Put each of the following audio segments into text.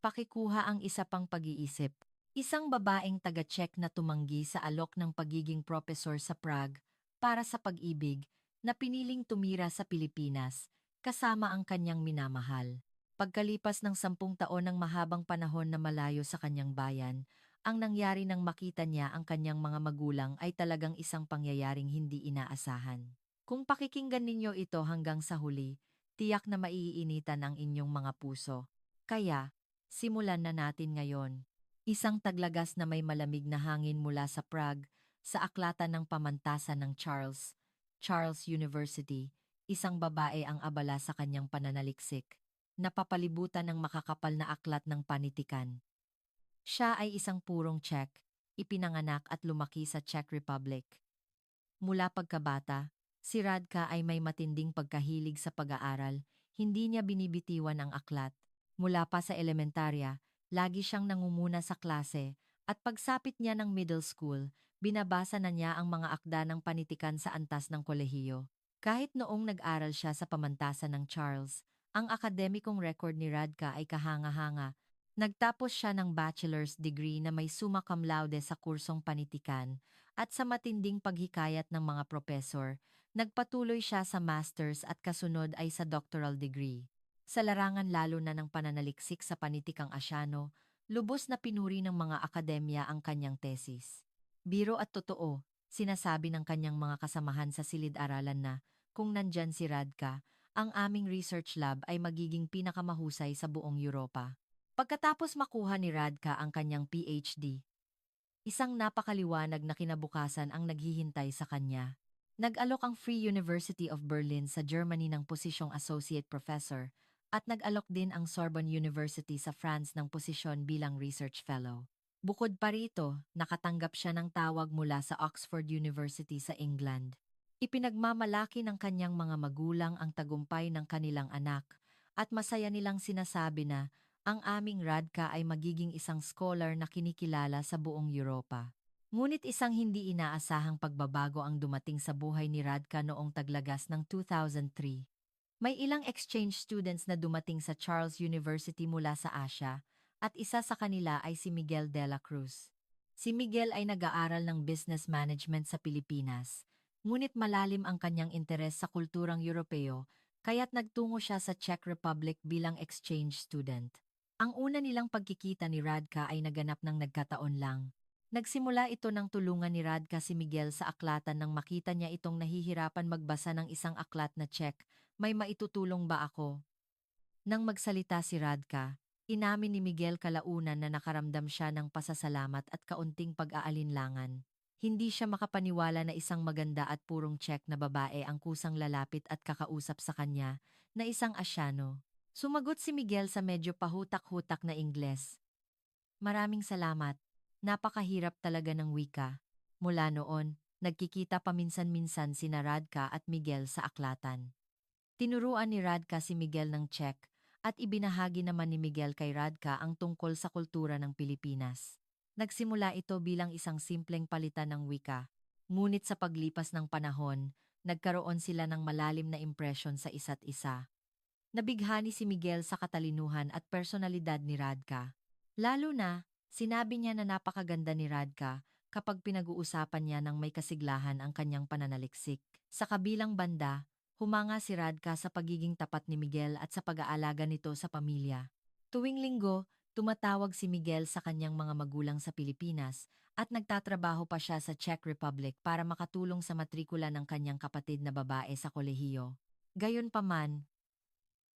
pakikuha ang isa pang pag-iisip. Isang babaeng taga-Czech na tumanggi sa alok ng pagiging propesor sa Prague para sa pag-ibig na piniling tumira sa Pilipinas kasama ang kanyang minamahal. Pagkalipas ng 10 taon ng mahabang panahon na malayo sa kanyang bayan, ang nangyari nang makita niya ang kanyang mga magulang ay talagang isang pangyayaring hindi inaasahan. Kung pakikinggan ninyo ito hanggang sa huli, tiyak na maiinitan ang inyong mga puso. Kaya, simulan na natin ngayon. Isang taglagas na may malamig na hangin mula sa Prague, sa aklatan ng pamantasan ng Charles University, isang babae ang abala sa kanyang pananaliksik. Napapalibutan ng makakapal na aklat ng panitikan. Siya ay isang purong Czech, ipinanganak at lumaki sa Czech Republic. Mula pagkabata, si Radka ay may matinding pagkahilig sa pag-aaral, hindi niya binibitiwan ang aklat. Mula pa sa elementarya, lagi siyang nangunguna sa klase, at pagsapit niya ng middle school, binabasa na niya ang mga akda ng panitikan sa antas ng kolehiyo. Kahit noong nag-aral siya sa pamantasan ng Charles, ang akademikong record ni Radka ay kahanga-hanga. Nagtapos siya ng bachelor's degree na may summa cum laude sa kursong panitikan, at sa matinding paghikayat ng mga propesor, nagpatuloy siya sa master's at kasunod ay sa doctoral degree. Sa larangan lalo na ng pananaliksik sa panitikang Asyano, lubos na pinuri ng mga akademya ang kanyang tesis. Biro at totoo, sinasabi ng kanyang mga kasamahan sa silid-aralan na, kung nandyan si Radka, ang aming research lab ay magiging pinakamahusay sa buong Europa. Pagkatapos makuha ni Radka ang kanyang PhD, isang napakaliwanag na kinabukasan ang naghihintay sa kanya. Nag-alok ang Free University of Berlin sa Germany ng posisyong Associate Professor at nag-alok din ang Sorbonne University sa France ng posisyon bilang Research Fellow. Bukod pa rito, nakatanggap siya ng tawag mula sa Oxford University sa England. Ipinagmamalaki ng kanyang mga magulang ang tagumpay ng kanilang anak at masaya nilang sinasabi na ang aming Radka ay magiging isang scholar na kinikilala sa buong Europa. Ngunit isang hindi inaasahang pagbabago ang dumating sa buhay ni Radka noong taglagas ng 2003. May ilang exchange students na dumating sa Charles University mula sa Asia, at isa sa kanila ay si Miguel de la Cruz. Si Miguel ay nag-aaral ng business management sa Pilipinas, ngunit malalim ang kanyang interes sa kulturang Europeo, kaya't nagtungo siya sa Czech Republic bilang exchange student. Ang una nilang pagkikita ni Radka ay naganap ng nagkataon lang. Nagsimula ito ng tulungan ni Radka si Miguel sa aklatan nang makita niya itong nahihirapan magbasa ng isang aklat na Czech, "May maitutulong ba ako?" Nang magsalita si Radka, inamin ni Miguel kalaunan na nakaramdam siya ng pasasalamat at kaunting pag-aalinlangan. Hindi siya makapaniwala na isang maganda at purong Czech na babae ang kusang lalapit at kakausap sa kanya, na isang Asyano. Sumagot si Miguel sa medyo pahutak-hutak na Ingles. "Maraming salamat. Napakahirap talaga ng wika." Mula noon, nagkikita paminsan-minsan sina Radka at Miguel sa aklatan. Tinuruan ni Radka si Miguel ng Czech at ibinahagi naman ni Miguel kay Radka ang tungkol sa kultura ng Pilipinas. Nagsimula ito bilang isang simpleng palitan ng wika, ngunit sa paglipas ng panahon, nagkaroon sila ng malalim na impresyon sa isa't isa. Nabighani si Miguel sa katalinuhan at personalidad ni Radka. Lalo na, sinabi niya na napakaganda ni Radka kapag pinag-uusapan niya ng may kasiglahan ang kanyang pananaliksik. Sa kabilang banda, humanga si Radka sa pagiging tapat ni Miguel at sa pag-aalaga nito sa pamilya. Tuwing linggo, tumatawag si Miguel sa kanyang mga magulang sa Pilipinas at nagtatrabaho pa siya sa Czech Republic para makatulong sa matrikula ng kanyang kapatid na babae sa kolehiyo. Gayunpaman,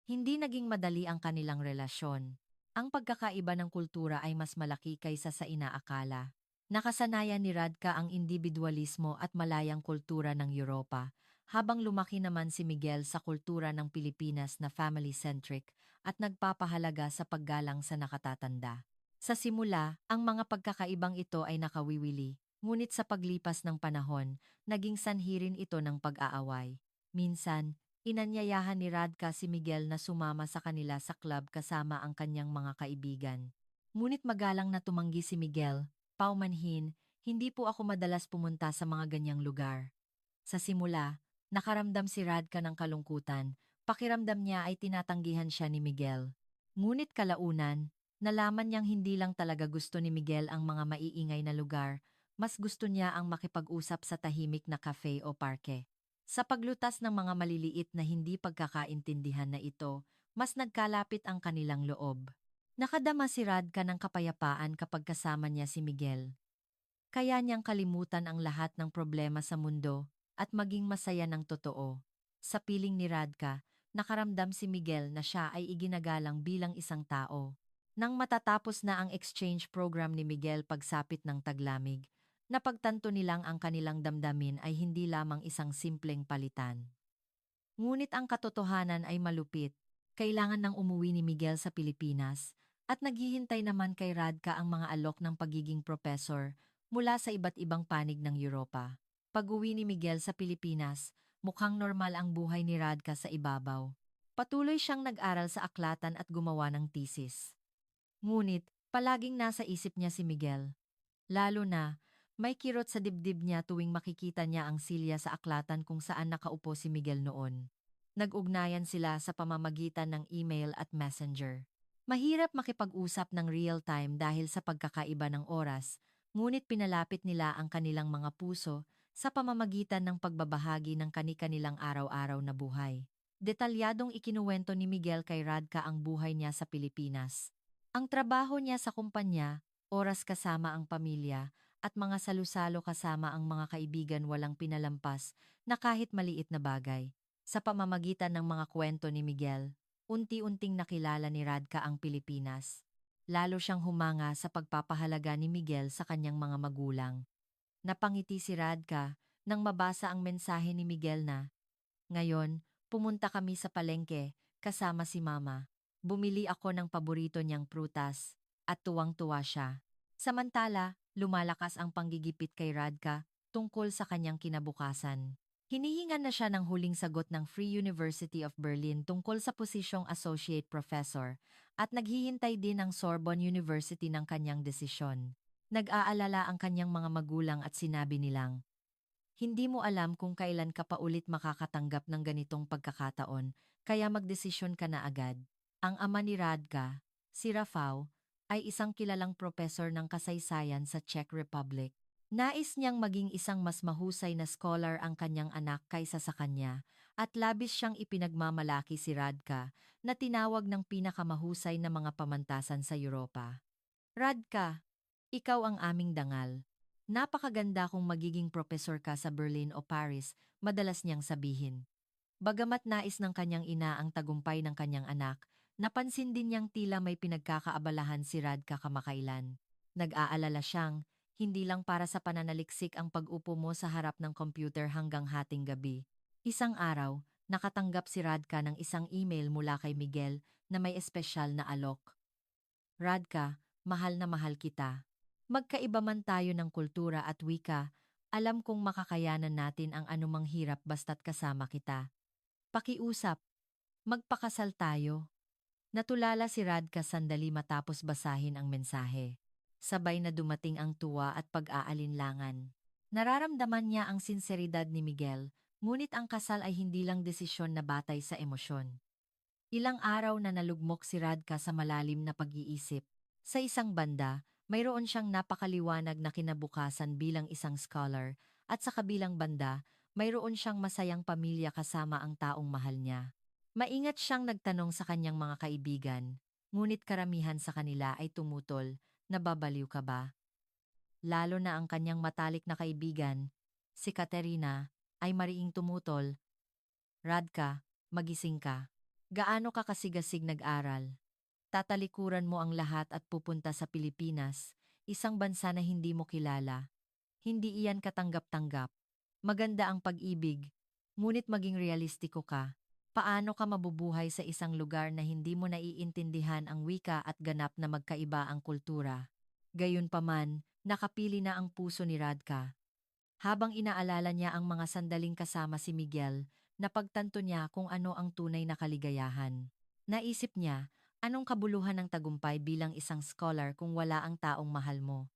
hindi naging madali ang kanilang relasyon. Ang pagkakaiba ng kultura ay mas malaki kaysa sa inaakala. Nakasanayan ni Radka ang individualismo at malayang kultura ng Europa, habang lumaki naman si Miguel sa kultura ng Pilipinas na family-centric at nagpapahalaga sa paggalang sa nakatatanda. Sa simula, ang mga pagkakaibang ito ay nakawiwili, ngunit sa paglipas ng panahon, naging sanhi rin ito ng pag-aaway. Minsan, inanyayahan ni Radka si Miguel na sumama sa kanila sa club kasama ang kanyang mga kaibigan. Ngunit magalang na tumanggi si Miguel, "Paumanhin, hindi po ako madalas pumunta sa mga ganyang lugar." Sa simula, nakaramdam si Radka ng kalungkutan, pakiramdam niya ay tinatanggihan siya ni Miguel. Ngunit kalaunan, Nalaman niyang hindi lang talaga gusto ni Miguel ang mga maiingay na lugar, mas gusto niya ang makipag-usap sa tahimik na cafe o parke. Sa paglutas ng mga maliliit na hindi pagkakaintindihan na ito, mas nagkalapit ang kanilang loob. Nakadama si Radka ng kapayapaan kapag kasama niya si Miguel. Kaya niyang kalimutan ang lahat ng problema sa mundo at maging masaya ng totoo. Sa piling ni Radka, nakaramdam si Miguel na siya ay iginagalang bilang isang tao. Nang matatapos na ang exchange program ni Miguel pagsapit ng taglamig, napagtanto nilang ang kanilang damdamin ay hindi lamang isang simpleng palitan. Ngunit ang katotohanan ay malupit. Kailangan nang umuwi ni Miguel sa Pilipinas at naghihintay naman kay Radka ang mga alok ng pagiging professor mula sa iba't ibang panig ng Europa. Pag-uwi ni Miguel sa Pilipinas, mukhang normal ang buhay ni Radka sa ibabaw. Patuloy siyang nag-aral sa aklatan at gumawa ng thesis. Ngunit, palaging nasa isip niya si Miguel. Lalo na, may kirot sa dibdib niya tuwing makikita niya ang silya sa aklatan kung saan nakaupo si Miguel noon. Nag-ugnayan sila sa pamamagitan ng email at messenger. Mahirap makipag-usap ng real-time dahil sa pagkakaiba ng oras, ngunit pinalapit nila ang kanilang mga puso sa pamamagitan ng pagbabahagi ng kani-kanilang araw-araw na buhay. Detalyadong ikinuwento ni Miguel kay Radka ang buhay niya sa Pilipinas. Ang trabaho niya sa kumpanya, oras kasama ang pamilya, at mga salusalo kasama ang mga kaibigan walang pinalampas na kahit maliit na bagay. Sa pamamagitan ng mga kwento ni Miguel, unti-unting nakilala ni Radka ang Pilipinas. Lalo siyang humanga sa pagpapahalaga ni Miguel sa kanyang mga magulang. Napangiti si Radka nang mabasa ang mensahe ni Miguel na, "Ngayon, pumunta kami sa palengke kasama si Mama. Bumili ako ng paborito niyang prutas at tuwang-tuwa siya." Samantala, lumalakas ang panggigipit kay Radka tungkol sa kanyang kinabukasan. Hinihingan na siya ng huling sagot ng Free University of Berlin tungkol sa posisyong associate professor at naghihintay din ang Sorbonne University ng kanyang desisyon. Nag-aalala ang kanyang mga magulang at sinabi nilang, "Hindi mo alam kung kailan ka pa ulit makakatanggap ng ganitong pagkakataon, kaya magdesisyon ka na agad." Ang ama ni Radka, si Rafał, ay isang kilalang propesor ng kasaysayan sa Czech Republic. Nais niyang maging isang mas mahusay na scholar ang kanyang anak kaysa sa kanya, at labis siyang ipinagmamalaki si Radka na tinawag ng pinakamahusay na mga pamantasan sa Europa. "Radka, ikaw ang aming dangal. Napakaganda kung magiging propesor ka sa Berlin o Paris," madalas niyang sabihin. Bagamat nais ng kanyang ina ang tagumpay ng kanyang anak, napansin din niyang tila may pinagkakaabalahan si Radka kamakailan. Nag-aalala siyang, hindi lang para sa pananaliksik ang pag-upo mo sa harap ng computer hanggang hating gabi. Isang araw, nakatanggap si Radka ng isang email mula kay Miguel na may espesyal na alok. "Radka, mahal na mahal kita. Magkaiba man tayo ng kultura at wika, alam kong makakayanan natin ang anumang hirap basta't kasama kita. Pakiusap, magpakasal tayo." Natulala si Radka sandali matapos basahin ang mensahe. Sabay na dumating ang tuwa at pag-aalinlangan. Nararamdaman niya ang sinseridad ni Miguel, ngunit ang kasal ay hindi lang desisyon na batay sa emosyon. Ilang araw na nalugmok si Radka sa malalim na pag-iisip. Sa isang banda, mayroon siyang napakaliwanag na kinabukasan bilang isang scholar, at sa kabilang banda, mayroon siyang masayang pamilya kasama ang taong mahal niya. Maingat siyang nagtanong sa kanyang mga kaibigan, ngunit karamihan sa kanila ay tumutol, "Nababaliw ka ba?" Lalo na ang kanyang matalik na kaibigan, si Katerina, ay mariing tumutol, "Radka, magising ka. Gaano ka kasigasig nag-aral? Tatalikuran mo ang lahat at pupunta sa Pilipinas, isang bansa na hindi mo kilala. Hindi iyan katanggap-tanggap. Maganda ang pag-ibig, ngunit maging realistiko ka. Paano ka mabubuhay sa isang lugar na hindi mo naiintindihan ang wika at ganap na magkaiba ang kultura?" Gayunpaman, nakapili na ang puso ni Radka. Habang inaalala niya ang mga sandaling kasama si Miguel, napagtanto niya kung ano ang tunay na kaligayahan. Naisip niya, anong kabuluhan ng tagumpay bilang isang scholar kung wala ang taong mahal mo?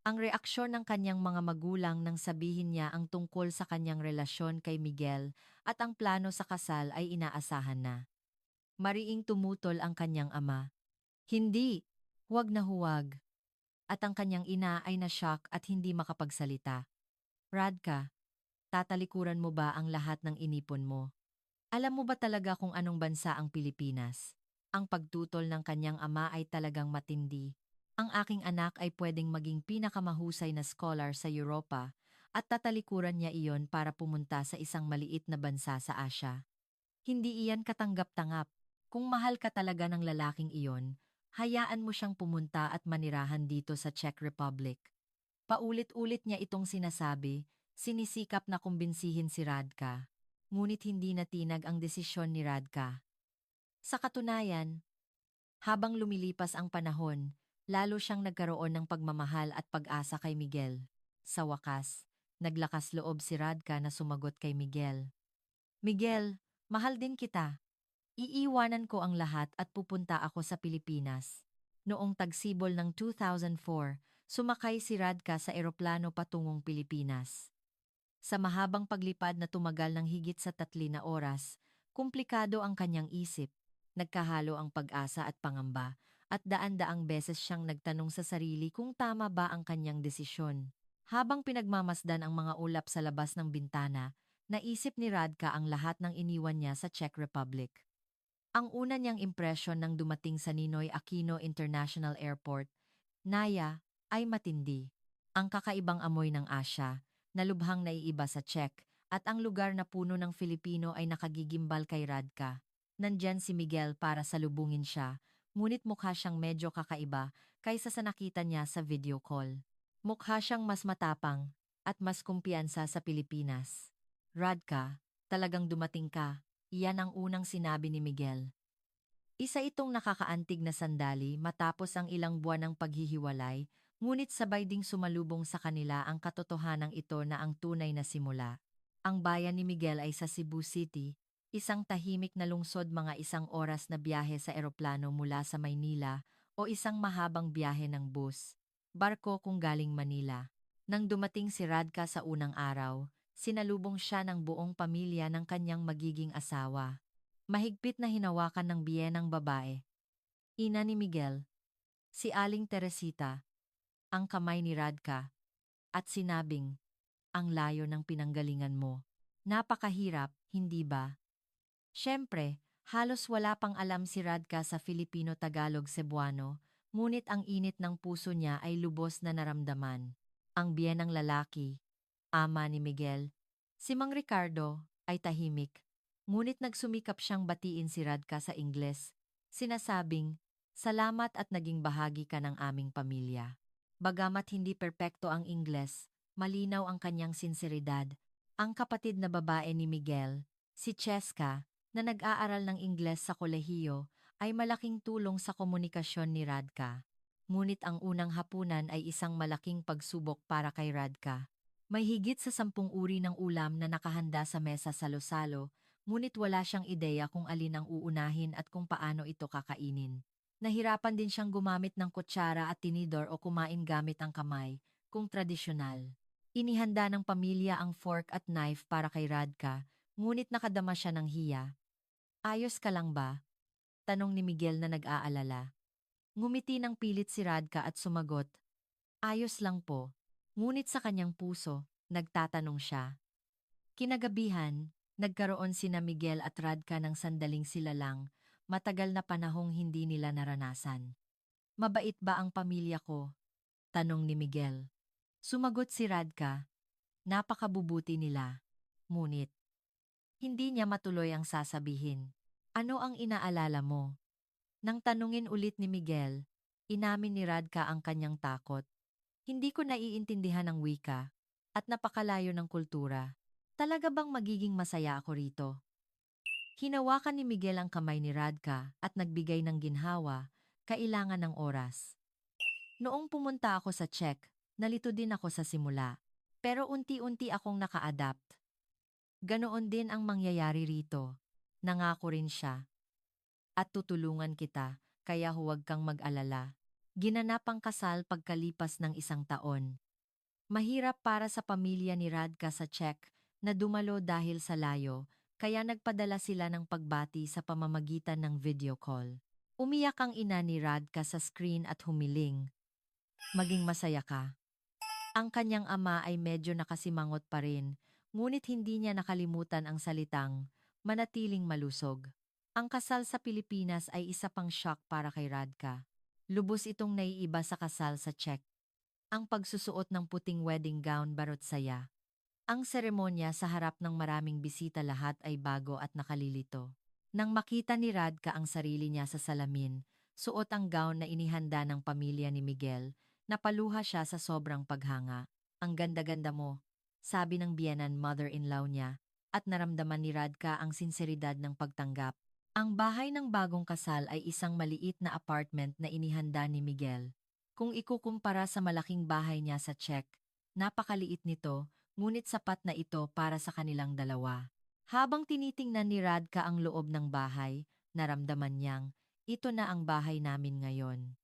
Ang reaksyon ng kanyang mga magulang nang sabihin niya ang tungkol sa kanyang relasyon kay Miguel at ang plano sa kasal ay inaasahan na. Mariing tumutol ang kanyang ama. "Hindi! Huwag na huwag. At ang kanyang ina ay na-shock at hindi makapagsalita. Radka, tatalikuran mo ba ang lahat ng inipon mo? Alam mo ba talaga kung anong bansa ang Pilipinas? Ang pagtutol ng kanyang ama ay talagang matindi. Ang aking anak ay pwedeng maging pinakamahusay na scholar sa Europa at tatalikuran niya iyon para pumunta sa isang maliit na bansa sa Asya. Hindi iyan katanggap-tanggap. Kung mahal ka talaga ng lalaking iyon, hayaan mo siyang pumunta at manirahan dito sa Czech Republic. Paulit-ulit niya itong sinasabi, sinisikap na kumbinsihin si Radka. Ngunit hindi natinag ang desisyon ni Radka. Sa katunayan, habang lumilipas ang panahon, lalo siyang nagkaroon ng pagmamahal at pag-asa kay Miguel. Sa wakas, naglakas loob si Radka na sumagot kay Miguel. Miguel, mahal din kita. Iiwanan ko ang lahat at pupunta ako sa Pilipinas. Noong tagsibol ng 2004, sumakay si Radka sa eroplano patungong Pilipinas. Sa mahabang paglipad na tumagal ng higit sa 3 na oras, komplikado ang kanyang isip. Nagkahalo ang pag-asa at pangamba, at daan-daang beses siyang nagtanong sa sarili kung tama ba ang kanyang desisyon. Habang pinagmamasdan ang mga ulap sa labas ng bintana, naisip ni Radka ang lahat ng iniwan niya sa Czech Republic. Ang una niyang impresyon nang dumating sa Ninoy Aquino International Airport, Naya, ay matindi. Ang kakaibang amoy ng Asya, na lubhang naiiba sa Czech, at ang lugar na puno ng Filipino ay nakagigimbal kay Radka. Nandyan si Miguel para salubungin siya, ngunit mukha siyang medyo kakaiba kaysa sa nakita niya sa video call. Mukha siyang mas matapang at mas kumpiyansa sa Pilipinas. Radka, talagang dumating ka. Iyan ang unang sinabi ni Miguel. Isa itong nakakaantig na sandali matapos ang ilang buwan ng paghihiwalay, ngunit sabay ding sumalubong sa kanila ang katotohanan ito na ang tunay na simula. Ang bayan ni Miguel ay sa Cebu City, isang tahimik na lungsod mga 1 oras na biyahe sa eroplano mula sa Maynila o isang mahabang biyahe ng bus, barko kung galing Manila. Nang dumating si Radka sa unang araw, sinalubong siya ng buong pamilya ng kanyang magiging asawa. Mahigpit na hinawakan ng biyenang babae, ina ni Miguel, si Aling Teresita, ang kamay ni Radka, at sinabing, ang layo ng pinanggalingan mo. Napakahirap, hindi ba? Siyempre, halos wala pang alam si Radka sa Filipino-Tagalog Cebuano, ngunit ang init ng puso niya ay lubos na naramdaman. Ang biyenang lalaki, ama ni Miguel, si Mang Ricardo, ay tahimik. Ngunit nagsumikap siyang batiin si Radka sa Ingles, sinasabing, salamat at naging bahagi ka ng aming pamilya. Bagamat hindi perpekto ang Ingles, malinaw ang kanyang sinseridad. Ang kapatid na babae ni Miguel, si Cheska, na nag-aaral ng Ingles sa kolehiyo, ay malaking tulong sa komunikasyon ni Radka. Ngunit ang unang hapunan ay isang malaking pagsubok para kay Radka. May higit sa 10 uri ng ulam na nakahanda sa mesa salo-salo, ngunit wala siyang ideya kung alin ang uunahin at kung paano ito kakainin. Nahirapan din siyang gumamit ng kutsara at tinidor o kumain gamit ang kamay, kung tradisyonal. Inihanda ng pamilya ang fork at knife para kay Radka, ngunit nakadama siya ng hiya. Ayos ka lang ba? Tanong ni Miguel na nag-aalala. Ngumiti ng pilit si Radka at sumagot, ayos lang po. Ngunit sa kanyang puso, nagtatanong siya. Kinagabihan, nagkaroon sina Miguel at Radka ng sandaling sila lang, matagal na panahong hindi nila naranasan. Mabait ba ang pamilya ko? Tanong ni Miguel. Sumagot si Radka, napakabubuti nila. Ngunit, hindi niya matuloy ang sasabihin. Ano ang inaalala mo? Nang tanungin ulit ni Miguel, inamin ni Radka ang kanyang takot. Hindi ko naiintindihan ang wika at napakalayo ng kultura. Talaga bang magiging masaya ako rito? Hinawakan ni Miguel ang kamay ni Radka at nagbigay ng ginhawa, kailangan ng oras. Noong pumunta ako sa Czech, nalito din ako sa simula. Pero unti-unti akong naka-adapt. Ganoon din ang mangyayari rito. Nangako rin siya. At tutulungan kita, kaya huwag kang mag-alala. Ginanap ang kasal pagkalipas ng 1 taon. Mahirap para sa pamilya ni Radka sa Czech na dumalo dahil sa layo, kaya nagpadala sila ng pagbati sa pamamagitan ng video call. Umiyak ang ina ni Radka sa screen at humiling, maging masaya ka. Ang kanyang ama ay medyo nakasimangot pa rin, ngunit hindi niya nakalimutan ang salitang, manatiling malusog. Ang kasal sa Pilipinas ay isa pang shock para kay Radka. Lubos itong naiiba sa kasal sa Czech. Ang pagsusuot ng puting wedding gown barot saya. Ang seremonya sa harap ng maraming bisita lahat ay bago at nakalilito. Nang makita ni Radka ang sarili niya sa salamin, suot ang gown na inihanda ng pamilya ni Miguel, napaluha siya sa sobrang paghanga. Ang ganda-ganda mo, sabi ng biyenan mother-in-law niya, at naramdaman ni Radka ang sinseridad ng pagtanggap. Ang bahay ng bagong kasal ay isang maliit na apartment na inihanda ni Miguel. Kung ikukumpara sa malaking bahay niya sa Czech, napakaliit nito, ngunit sapat na ito para sa kanilang dalawa. Habang tinitingnan ni Radka ang loob ng bahay, naramdaman niyang, ito na ang bahay namin ngayon.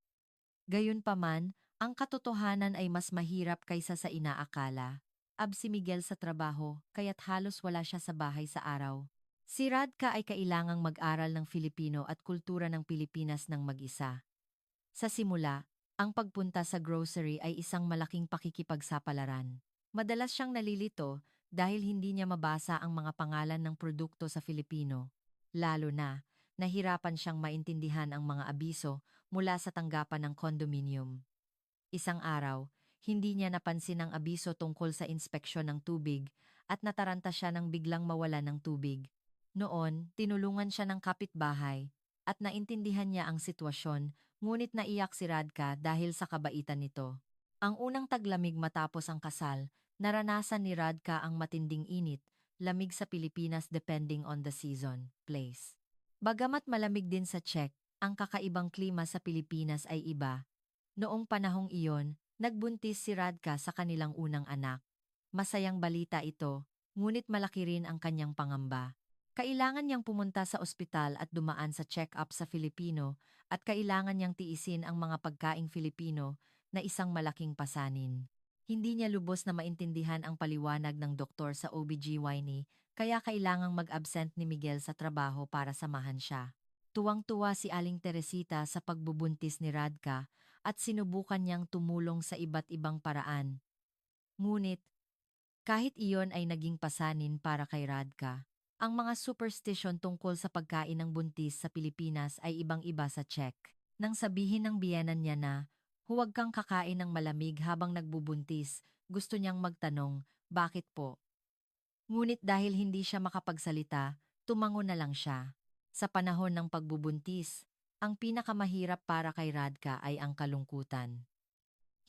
Gayunpaman, ang katotohanan ay mas mahirap kaysa sa inaakala. Si Miguel sa trabaho, kaya't halos wala siya sa bahay sa araw. Si Radka ay kailangang mag-aral ng Filipino at kultura ng Pilipinas ng mag-isa. Sa simula, ang pagpunta sa grocery ay isang malaking pakikipagsapalaran. Madalas siyang nalilito dahil hindi niya mabasa ang mga pangalan ng produkto sa Filipino. Lalo na, nahirapan siyang maintindihan ang mga abiso mula sa tanggapan ng condominium. Isang araw, hindi niya napansin ang abiso tungkol sa inspeksyon ng tubig at nataranta siya nang biglang mawala ng tubig. Noon, tinulungan siya ng kapitbahay at naintindihan niya ang sitwasyon, ngunit naiyak si Radka dahil sa kabaitan nito. Ang unang taglamig matapos ang kasal, naranasan ni Radka ang matinding init, lamig sa Pilipinas depending on the season, place. Bagamat malamig din sa Czech, ang kakaibang klima sa Pilipinas ay iba. Noong panahong iyon, nagbuntis si Radka sa kanilang unang anak. Masayang balita ito, ngunit malaki rin ang kanyang pangamba. Kailangan niyang pumunta sa ospital at dumaan sa check-up sa Filipino at kailangan niyang tiisin ang mga pagkaing Filipino na isang malaking pasanin. Hindi niya lubos na maintindihan ang paliwanag ng doktor sa OBGYN, kaya kailangang mag-absent ni Miguel sa trabaho para samahan siya. Tuwang-tuwa si Aling Teresita sa pagbubuntis ni Radka at sinubukan niyang tumulong sa iba't ibang paraan. Ngunit, kahit iyon ay naging pasanin para kay Radka, ang mga superstition tungkol sa pagkain ng buntis sa Pilipinas ay ibang-iba sa Czech. Nang sabihin ng biyenan niya na, huwag kang kakain ng malamig habang nagbubuntis, gusto niyang magtanong, bakit po? Ngunit dahil hindi siya makapagsalita, tumango na lang siya. Sa panahon ng pagbubuntis, ang pinakamahirap para kay Radka ay ang kalungkutan.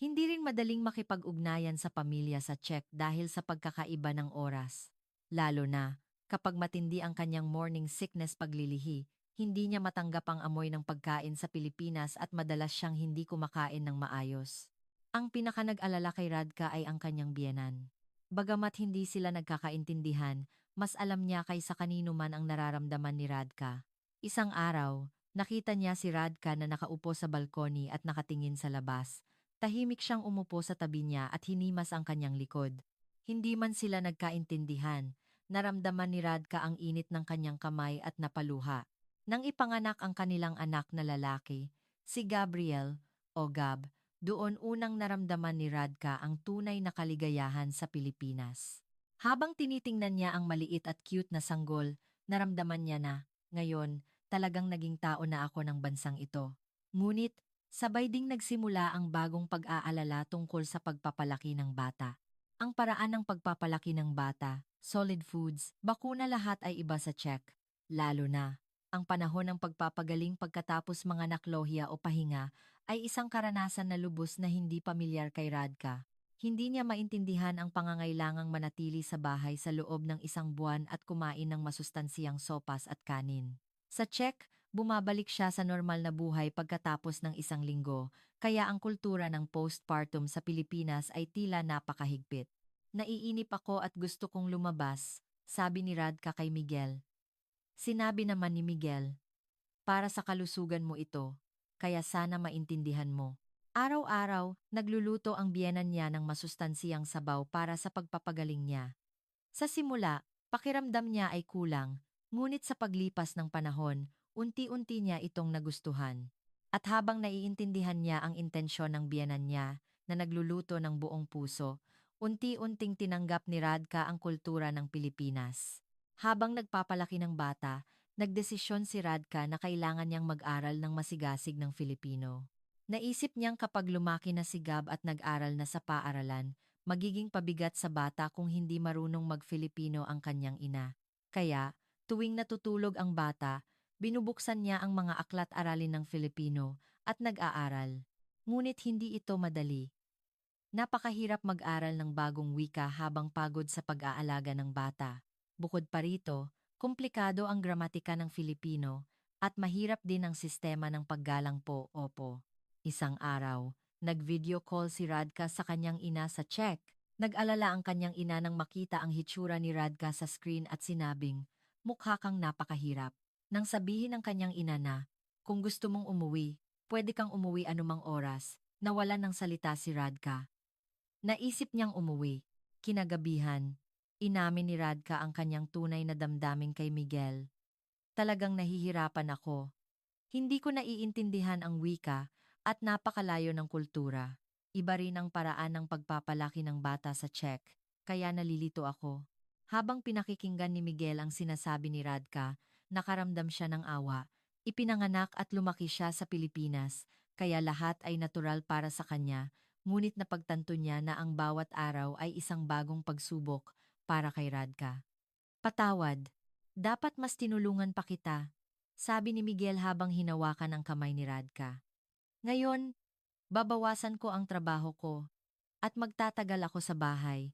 Hindi rin madaling makipag-ugnayan sa pamilya sa Czech dahil sa pagkakaiba ng oras. Lalo na, kapag matindi ang kanyang morning sickness paglilihi, hindi niya matanggap ang amoy ng pagkain sa Pilipinas at madalas siyang hindi kumakain ng maayos. Ang pinakanag-alala kay Radka ay ang kanyang biyenan. Bagamat hindi sila nagkakaintindihan, mas alam niya kaysa kanino man ang nararamdaman ni Radka. Isang araw, nakita niya si Radka na nakaupo sa balkoni at nakatingin sa labas. Tahimik siyang umupo sa tabi niya at hinimas ang kanyang likod. Hindi man sila nagkaintindihan, naramdaman ni Radka ang init ng kanyang kamay at napaluha. Nang ipanganak ang kanilang anak na lalaki, si Gabriel, o Gab, doon unang naramdaman ni Radka ang tunay na kaligayahan sa Pilipinas. Habang tinitingnan niya ang maliit at cute na sanggol, naramdaman niya na, ngayon, talagang naging tao na ako ng bansang ito. Ngunit, sabay ding nagsimula ang bagong pag-aalala tungkol sa pagpapalaki ng bata. Ang paraan ng pagpapalaki ng bata, solid foods, bakuna lahat ay iba sa Czech. Lalo na, ang panahon ng pagpapagaling pagkatapos mga naklohya o pahinga ay isang karanasan na lubos na hindi pamilyar kay Radka. Hindi niya maintindihan ang pangangailangang manatili sa bahay sa loob ng isang buwan at kumain ng masustansiyang sopas at kanin. Sa Czech, bumabalik siya sa normal na buhay pagkatapos ng isang linggo, kaya ang kultura ng postpartum sa Pilipinas ay tila napakahigpit. Naiinip ako at gusto kong lumabas, sabi ni Radka kay Miguel. Sinabi naman ni Miguel, para sa kalusugan mo ito, kaya sana maintindihan mo. Araw-araw, nagluluto ang biyenan niya ng masustansiyang sabaw para sa pagpapagaling niya. Sa simula, pakiramdam niya ay kulang, ngunit sa paglipas ng panahon, unti-unti niya itong nagustuhan. At habang naiintindihan niya ang intensyon ng biyenan niya na nagluluto ng buong puso, unti-unting tinanggap ni Radka ang kultura ng Pilipinas. Habang nagpapalaki ng bata, nagdesisyon si Radka na kailangan niyang mag-aral ng masigasig ng Filipino. Naisip niyang kapag lumaki na si Gab at nag-aral na sa paaralan, magiging pabigat sa bata kung hindi marunong mag-Filipino ang kanyang ina. Kaya, tuwing natutulog ang bata, binubuksan niya ang mga aklat-aralin ng Filipino at nag-aaral. Ngunit hindi ito madali. Napakahirap mag-aral ng bagong wika habang pagod sa pag-aalaga ng bata. Bukod pa rito, komplikado ang gramatika ng Filipino at mahirap din ang sistema ng paggalang po, opo. Isang araw, nag-video call si Radka sa kanyang ina sa Czech. Nag-alala ang kanyang ina nang makita ang hitsura ni Radka sa screen at sinabing, "Mukha kang napakahirap." Nang sabihin ng kanyang ina na, "Kung gusto mong umuwi, pwede kang umuwi anumang oras," nawalan ng salita si Radka. Naisip niyang umuwi. Kinagabihan, inamin ni Radka ang kanyang tunay na damdamin kay Miguel. Talagang nahihirapan ako. Hindi ko naiintindihan ang wika at napakalayo ng kultura. Iba rin ang paraan ng pagpapalaki ng bata sa Czech, kaya nalilito ako. Habang pinakikinggan ni Miguel ang sinasabi ni Radka, nakaramdam siya ng awa. Ipinanganak at lumaki siya sa Pilipinas, kaya lahat ay natural para sa kanya, ngunit napagtanto niya na ang bawat araw ay isang bagong pagsubok para kay Radka. "Patawad. Dapat mas tinulungan pa kita," sabi ni Miguel habang hinawakan ang kamay ni Radka. "Ngayon, babawasan ko ang trabaho ko at magtatagal ako sa bahay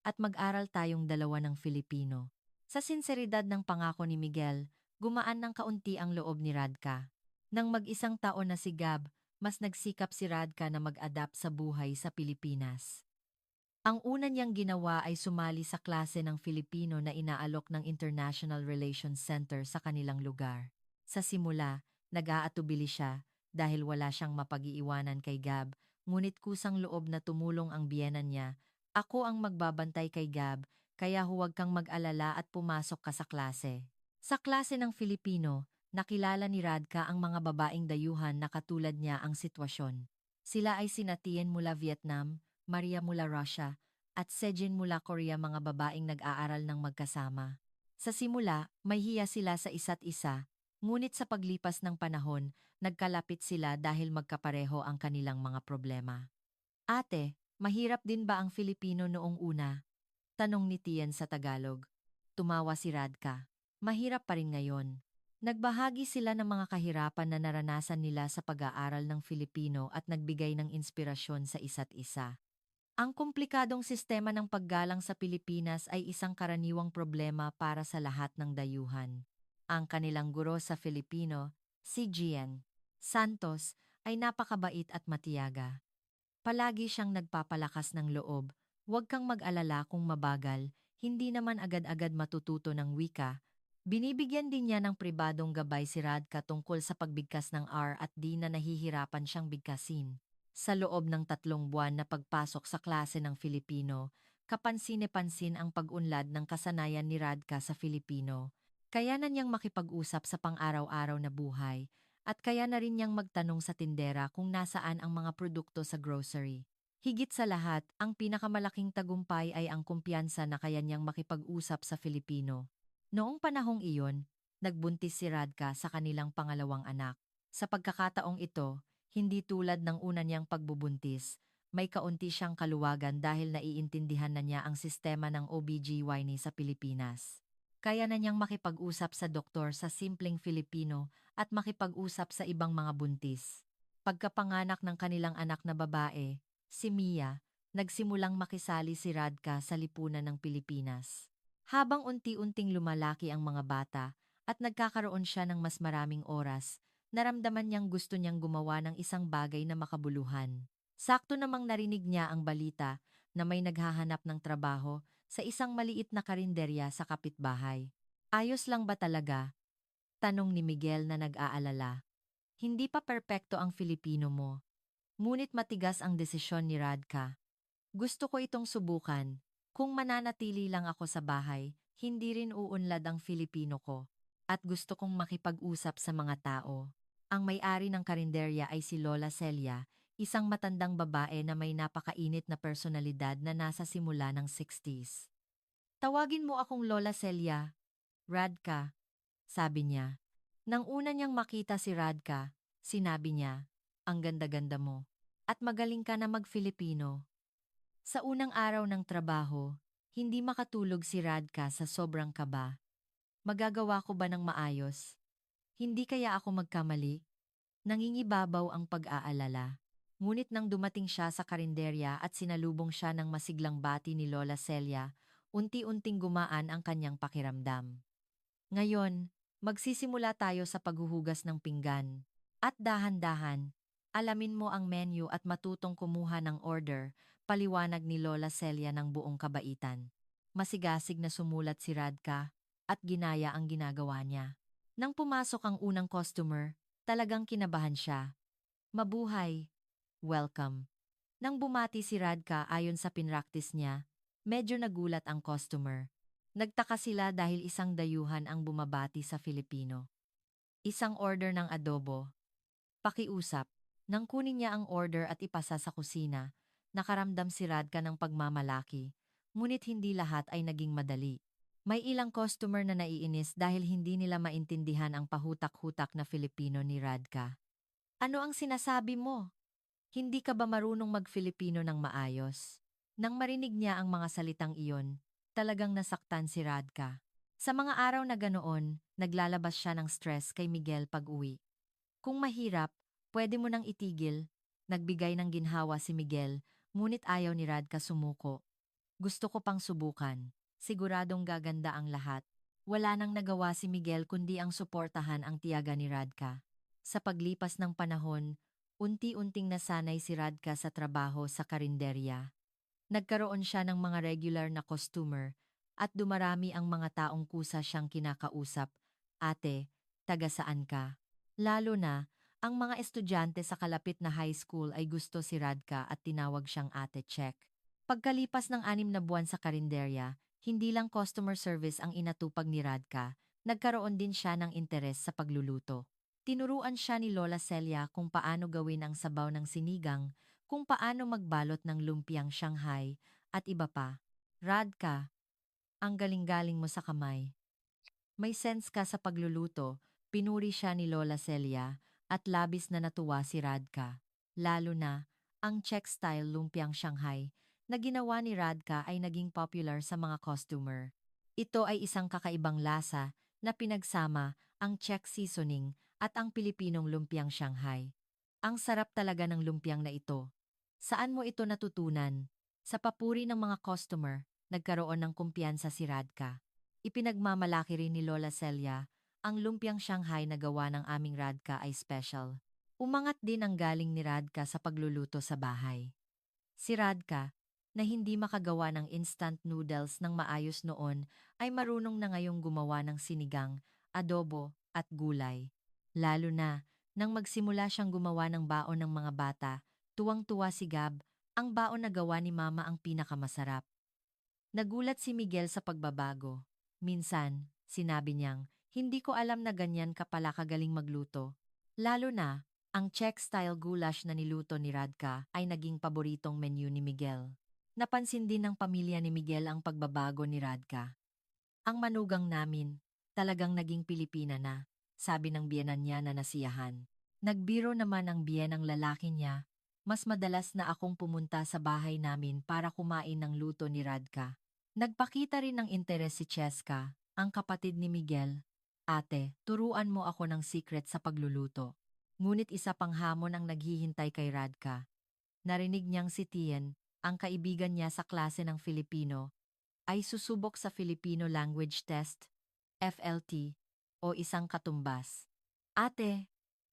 at mag-aral tayong dalawa ng Filipino." Sa sinseridad ng pangako ni Miguel, gumaan ng kaunti ang loob ni Radka. Nang mag-isang taon na si Gab, mas nagsikap si Radka na mag-adapt sa buhay sa Pilipinas. Ang una niyang ginawa ay sumali sa klase ng Filipino na inaalok ng International Relations Center sa kanilang lugar. Sa simula, nag-aatubili siya dahil wala siyang mapag-iiwanan kay Gab, ngunit kusang loob na tumulong ang biyenan niya. "Ako ang magbabantay kay Gab, kaya huwag kang mag-alala at pumasok ka sa klase." Sa klase ng Filipino, nakilala ni Radka ang mga babaeng dayuhan na katulad niya ang sitwasyon. Sila ay sina Tien mula Vietnam, Maria mula Russia, at Sejin mula Korea, mga babaeng nag-aaral ng magkasama. Sa simula, may hiya sila sa isa't isa, ngunit sa paglipas ng panahon, nagkalapit sila dahil magkapareho ang kanilang mga problema. "Ate, mahirap din ba ang Filipino noong una?" tanong ni Tien sa Tagalog. Tumawa si Radka. "Mahirap pa rin ngayon." Nagbahagi sila ng mga kahirapan na naranasan nila sa pag-aaral ng Filipino at nagbigay ng inspirasyon sa isa't isa. Ang komplikadong sistema ng paggalang sa Pilipinas ay isang karaniwang problema para sa lahat ng dayuhan. Ang kanilang guro sa Filipino, si Gian Santos, ay napakabait at matiyaga. Palagi siyang nagpapalakas ng loob, "Huwag kang mag-alala kung mabagal, hindi naman agad-agad matututo ng wika." Binibigyan din niya ng pribadong gabay si Radka tungkol sa pagbigkas ng R at D na nahihirapan siyang bigkasin. Sa loob ng 3 buwan na pagpasok sa klase ng Filipino, kapansin-pansin ang pag-unlad ng kasanayan ni Radka sa Filipino. Kaya na niyang makipag-usap sa pang-araw-araw na buhay, at kaya na rin niyang magtanong sa tindera kung nasaan ang mga produkto sa grocery. Higit sa lahat, ang pinakamalaking tagumpay ay ang kumpiyansa na kaya niyang makipag-usap sa Filipino. Noong panahong iyon, nagbuntis si Radka sa kanilang pangalawang anak. Sa pagkakataong ito, hindi tulad ng una niyang pagbubuntis, may kaunti siyang kaluwagan dahil naiintindihan na niya ang sistema ng OBGYN sa Pilipinas. Kaya na niyang makipag-usap sa doktor sa simpleng Filipino at makipag-usap sa ibang mga buntis. Pagkapanganak ng kanilang anak na babae, si Mia, nagsimulang makisali si Radka sa lipunan ng Pilipinas. Habang unti-unting lumalaki ang mga bata at nagkakaroon siya ng mas maraming oras, naramdaman niyang gusto niyang gumawa ng isang bagay na makabuluhan. Sakto namang narinig niya ang balita na may naghahanap ng trabaho sa isang maliit na karinderya sa kapitbahay. "Ayos lang ba talaga?" tanong ni Miguel na nag-aalala. Hindi pa perpekto ang Filipino mo, ngunit matigas ang desisyon ni Radka. "Gusto ko itong subukan. Kung mananatili lang ako sa bahay, hindi rin uunlad ang Filipino ko." at gusto kong makipag-usap sa mga tao. Ang may-ari ng karinderya ay si Lola Celia, isang matandang babae na may napakainit na personalidad na nasa simula ng 60s. Tawagin mo akong Lola Celia, Radka, sabi niya. Nang una niyang makita si Radka, sinabi niya, ang ganda-ganda mo, at magaling ka na mag-Filipino. Sa unang araw ng trabaho, hindi makatulog si Radka sa sobrang kaba. Magagawa ko ba ng maayos? Hindi kaya ako magkamali? Nangingibabaw ang pag-aalala. Ngunit nang dumating siya sa karinderya at sinalubong siya ng masiglang bati ni Lola Celia, unti-unting gumaan ang kanyang pakiramdam. Ngayon, magsisimula tayo sa paghuhugas ng pinggan. At dahan-dahan, alamin mo ang menu at matutong kumuha ng order, paliwanag ni Lola Celia ng buong kabaitan. Masigasig na sumulat si Radka at ginaya ang ginagawa niya. Nang pumasok ang unang customer, talagang kinabahan siya. Mabuhay! Welcome! Nang bumati si Radka ayon sa pinraktis niya, medyo nagulat ang customer. Nagtaka sila dahil isang dayuhan ang bumabati sa Filipino. Isang order ng adobo. Pakiusap. Nang kunin niya ang order at ipasa sa kusina, nakaramdam si Radka ng pagmamalaki. Ngunit hindi lahat ay naging madali. May ilang customer na naiinis dahil hindi nila maintindihan ang pahutak-hutak na Filipino ni Radka. Ano ang sinasabi mo? Hindi ka ba marunong mag-Filipino ng maayos? Nang marinig niya ang mga salitang iyon, talagang nasaktan si Radka. Sa mga araw na ganoon, naglalabas siya ng stress kay Miguel pag-uwi. Kung mahirap, pwede mo nang itigil. Nagbigay ng ginhawa si Miguel, ngunit ayaw ni Radka sumuko. Gusto ko pang subukan. Siguradong gaganda ang lahat. Wala nang nagawa si Miguel kundi ang suportahan ang tiyaga ni Radka. Sa paglipas ng panahon, unti-unting nasanay si Radka sa trabaho sa karinderya. Nagkaroon siya ng mga regular na customer at dumarami ang mga taong kusa siyang kinakausap. Ate, taga saan ka? Lalo na, ang mga estudyante sa kalapit na high school ay gusto si Radka at tinawag siyang Ate Check. Pagkalipas ng 6 na buwan sa karinderya, hindi lang customer service ang inatupag ni Radka, nagkaroon din siya ng interes sa pagluluto. Tinuruan siya ni Lola Celia kung paano gawin ang sabaw ng sinigang, kung paano magbalot ng lumpiang Shanghai, at iba pa. Radka, ang galing-galing mo sa kamay. May sense ka sa pagluluto, pinuri siya ni Lola Celia, at labis na natuwa si Radka. Lalo na, ang Czech-style lumpiang Shanghai, na ginawa ni Radka ay naging popular sa mga customer. Ito ay isang kakaibang lasa na pinagsama ang Czech seasoning at ang Pilipinong lumpiang Shanghai. Ang sarap talaga ng lumpiang na ito. Saan mo ito natutunan? Sa papuri ng mga customer, nagkaroon ng kumpiyansa si Radka. Ipinagmamalaki rin ni Lola Celia, ang lumpiang Shanghai na gawa ng aming Radka ay special. Umangat din ang galing ni Radka sa pagluluto sa bahay. Si Radka, na hindi makagawa ng instant noodles ng maayos noon, ay marunong na ngayong gumawa ng sinigang, adobo, at gulay. Lalo na, nang magsimula siyang gumawa ng baon ng mga bata, tuwang-tuwa si Gab, ang baon na gawa ni Mama ang pinakamasarap. Nagulat si Miguel sa pagbabago. Minsan, sinabi niyang, hindi ko alam na ganyan ka pala kagaling magluto. Lalo na, ang Czech-style goulash na niluto ni Radka ay naging paboritong menu ni Miguel. Napansin din ng pamilya ni Miguel ang pagbabago ni Radka. Ang manugang namin, talagang naging Pilipina na, sabi ng biyenan niya na nasiyahan. Nagbiro naman ang biyenang lalaki niya, mas madalas na akong pumunta sa bahay namin para kumain ng luto ni Radka. Nagpakita rin ng interes si Cheska, ang kapatid ni Miguel. Ate, turuan mo ako ng secret sa pagluluto. Ngunit isa pang hamon ang naghihintay kay Radka. Narinig niyang si Tien, ang kaibigan niya sa klase ng Filipino, ay susubok sa Filipino Language Test, FLT, o isang katumbas. Ate,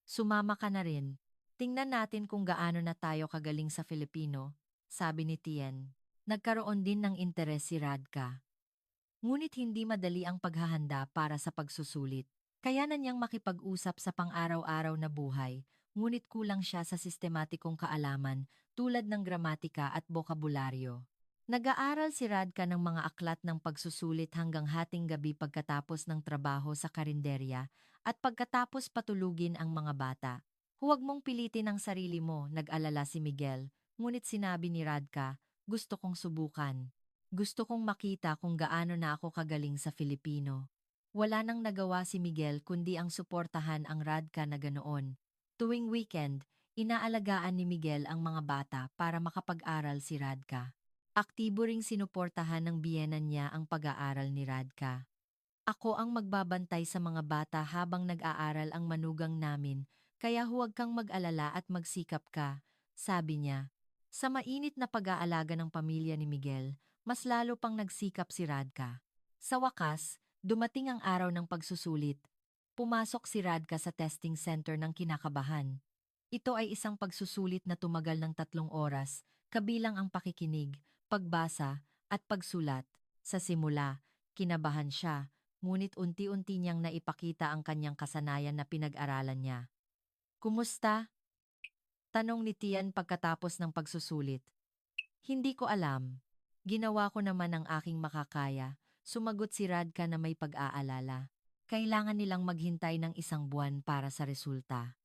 sumama ka na rin. Tingnan natin kung gaano na tayo kagaling sa Filipino, sabi ni Tien. Nagkaroon din ng interes si Radka. Ngunit hindi madali ang paghahanda para sa pagsusulit. Kaya na niyang makipag-usap sa pang-araw-araw na buhay, ngunit kulang siya sa sistematikong kaalaman tulad ng gramatika at bokabularyo. Nag-aaral si Radka ng mga aklat ng pagsusulit hanggang hating gabi pagkatapos ng trabaho sa karinderya at pagkatapos patulugin ang mga bata. Huwag mong pilitin ang sarili mo, nag-alala si Miguel, ngunit sinabi ni Radka, gusto kong subukan. Gusto kong makita kung gaano na ako kagaling sa Filipino. Wala nang nagawa si Miguel kundi ang suportahan ang Radka na ganoon. Tuwing weekend, inaalagaan ni Miguel ang mga bata para makapag-aral si Radka. Aktibo ring sinuportahan ng biyenan niya ang pag-aaral ni Radka. Ako ang magbabantay sa mga bata habang nag-aaral ang manugang namin, kaya huwag kang mag-alala at magsikap ka, sabi niya. Sa mainit na pag-aalaga ng pamilya ni Miguel, mas lalo pang nagsikap si Radka. Sa wakas, dumating ang araw ng pagsusulit. Pumasok si Radka sa testing center ng kinakabahan. Ito ay isang pagsusulit na tumagal ng 3 oras, kabilang ang pakikinig, pagbasa, at pagsulat. Sa simula, kinabahan siya, ngunit unti-unti niyang naipakita ang kanyang kasanayan na pinag-aralan niya. Kumusta? Tanong ni Tian pagkatapos ng pagsusulit. Hindi ko alam. Ginawa ko naman ang aking makakaya, sumagot si Radka na may pag-aalala. Kailangan nilang maghintay ng 1 buwan para sa resulta.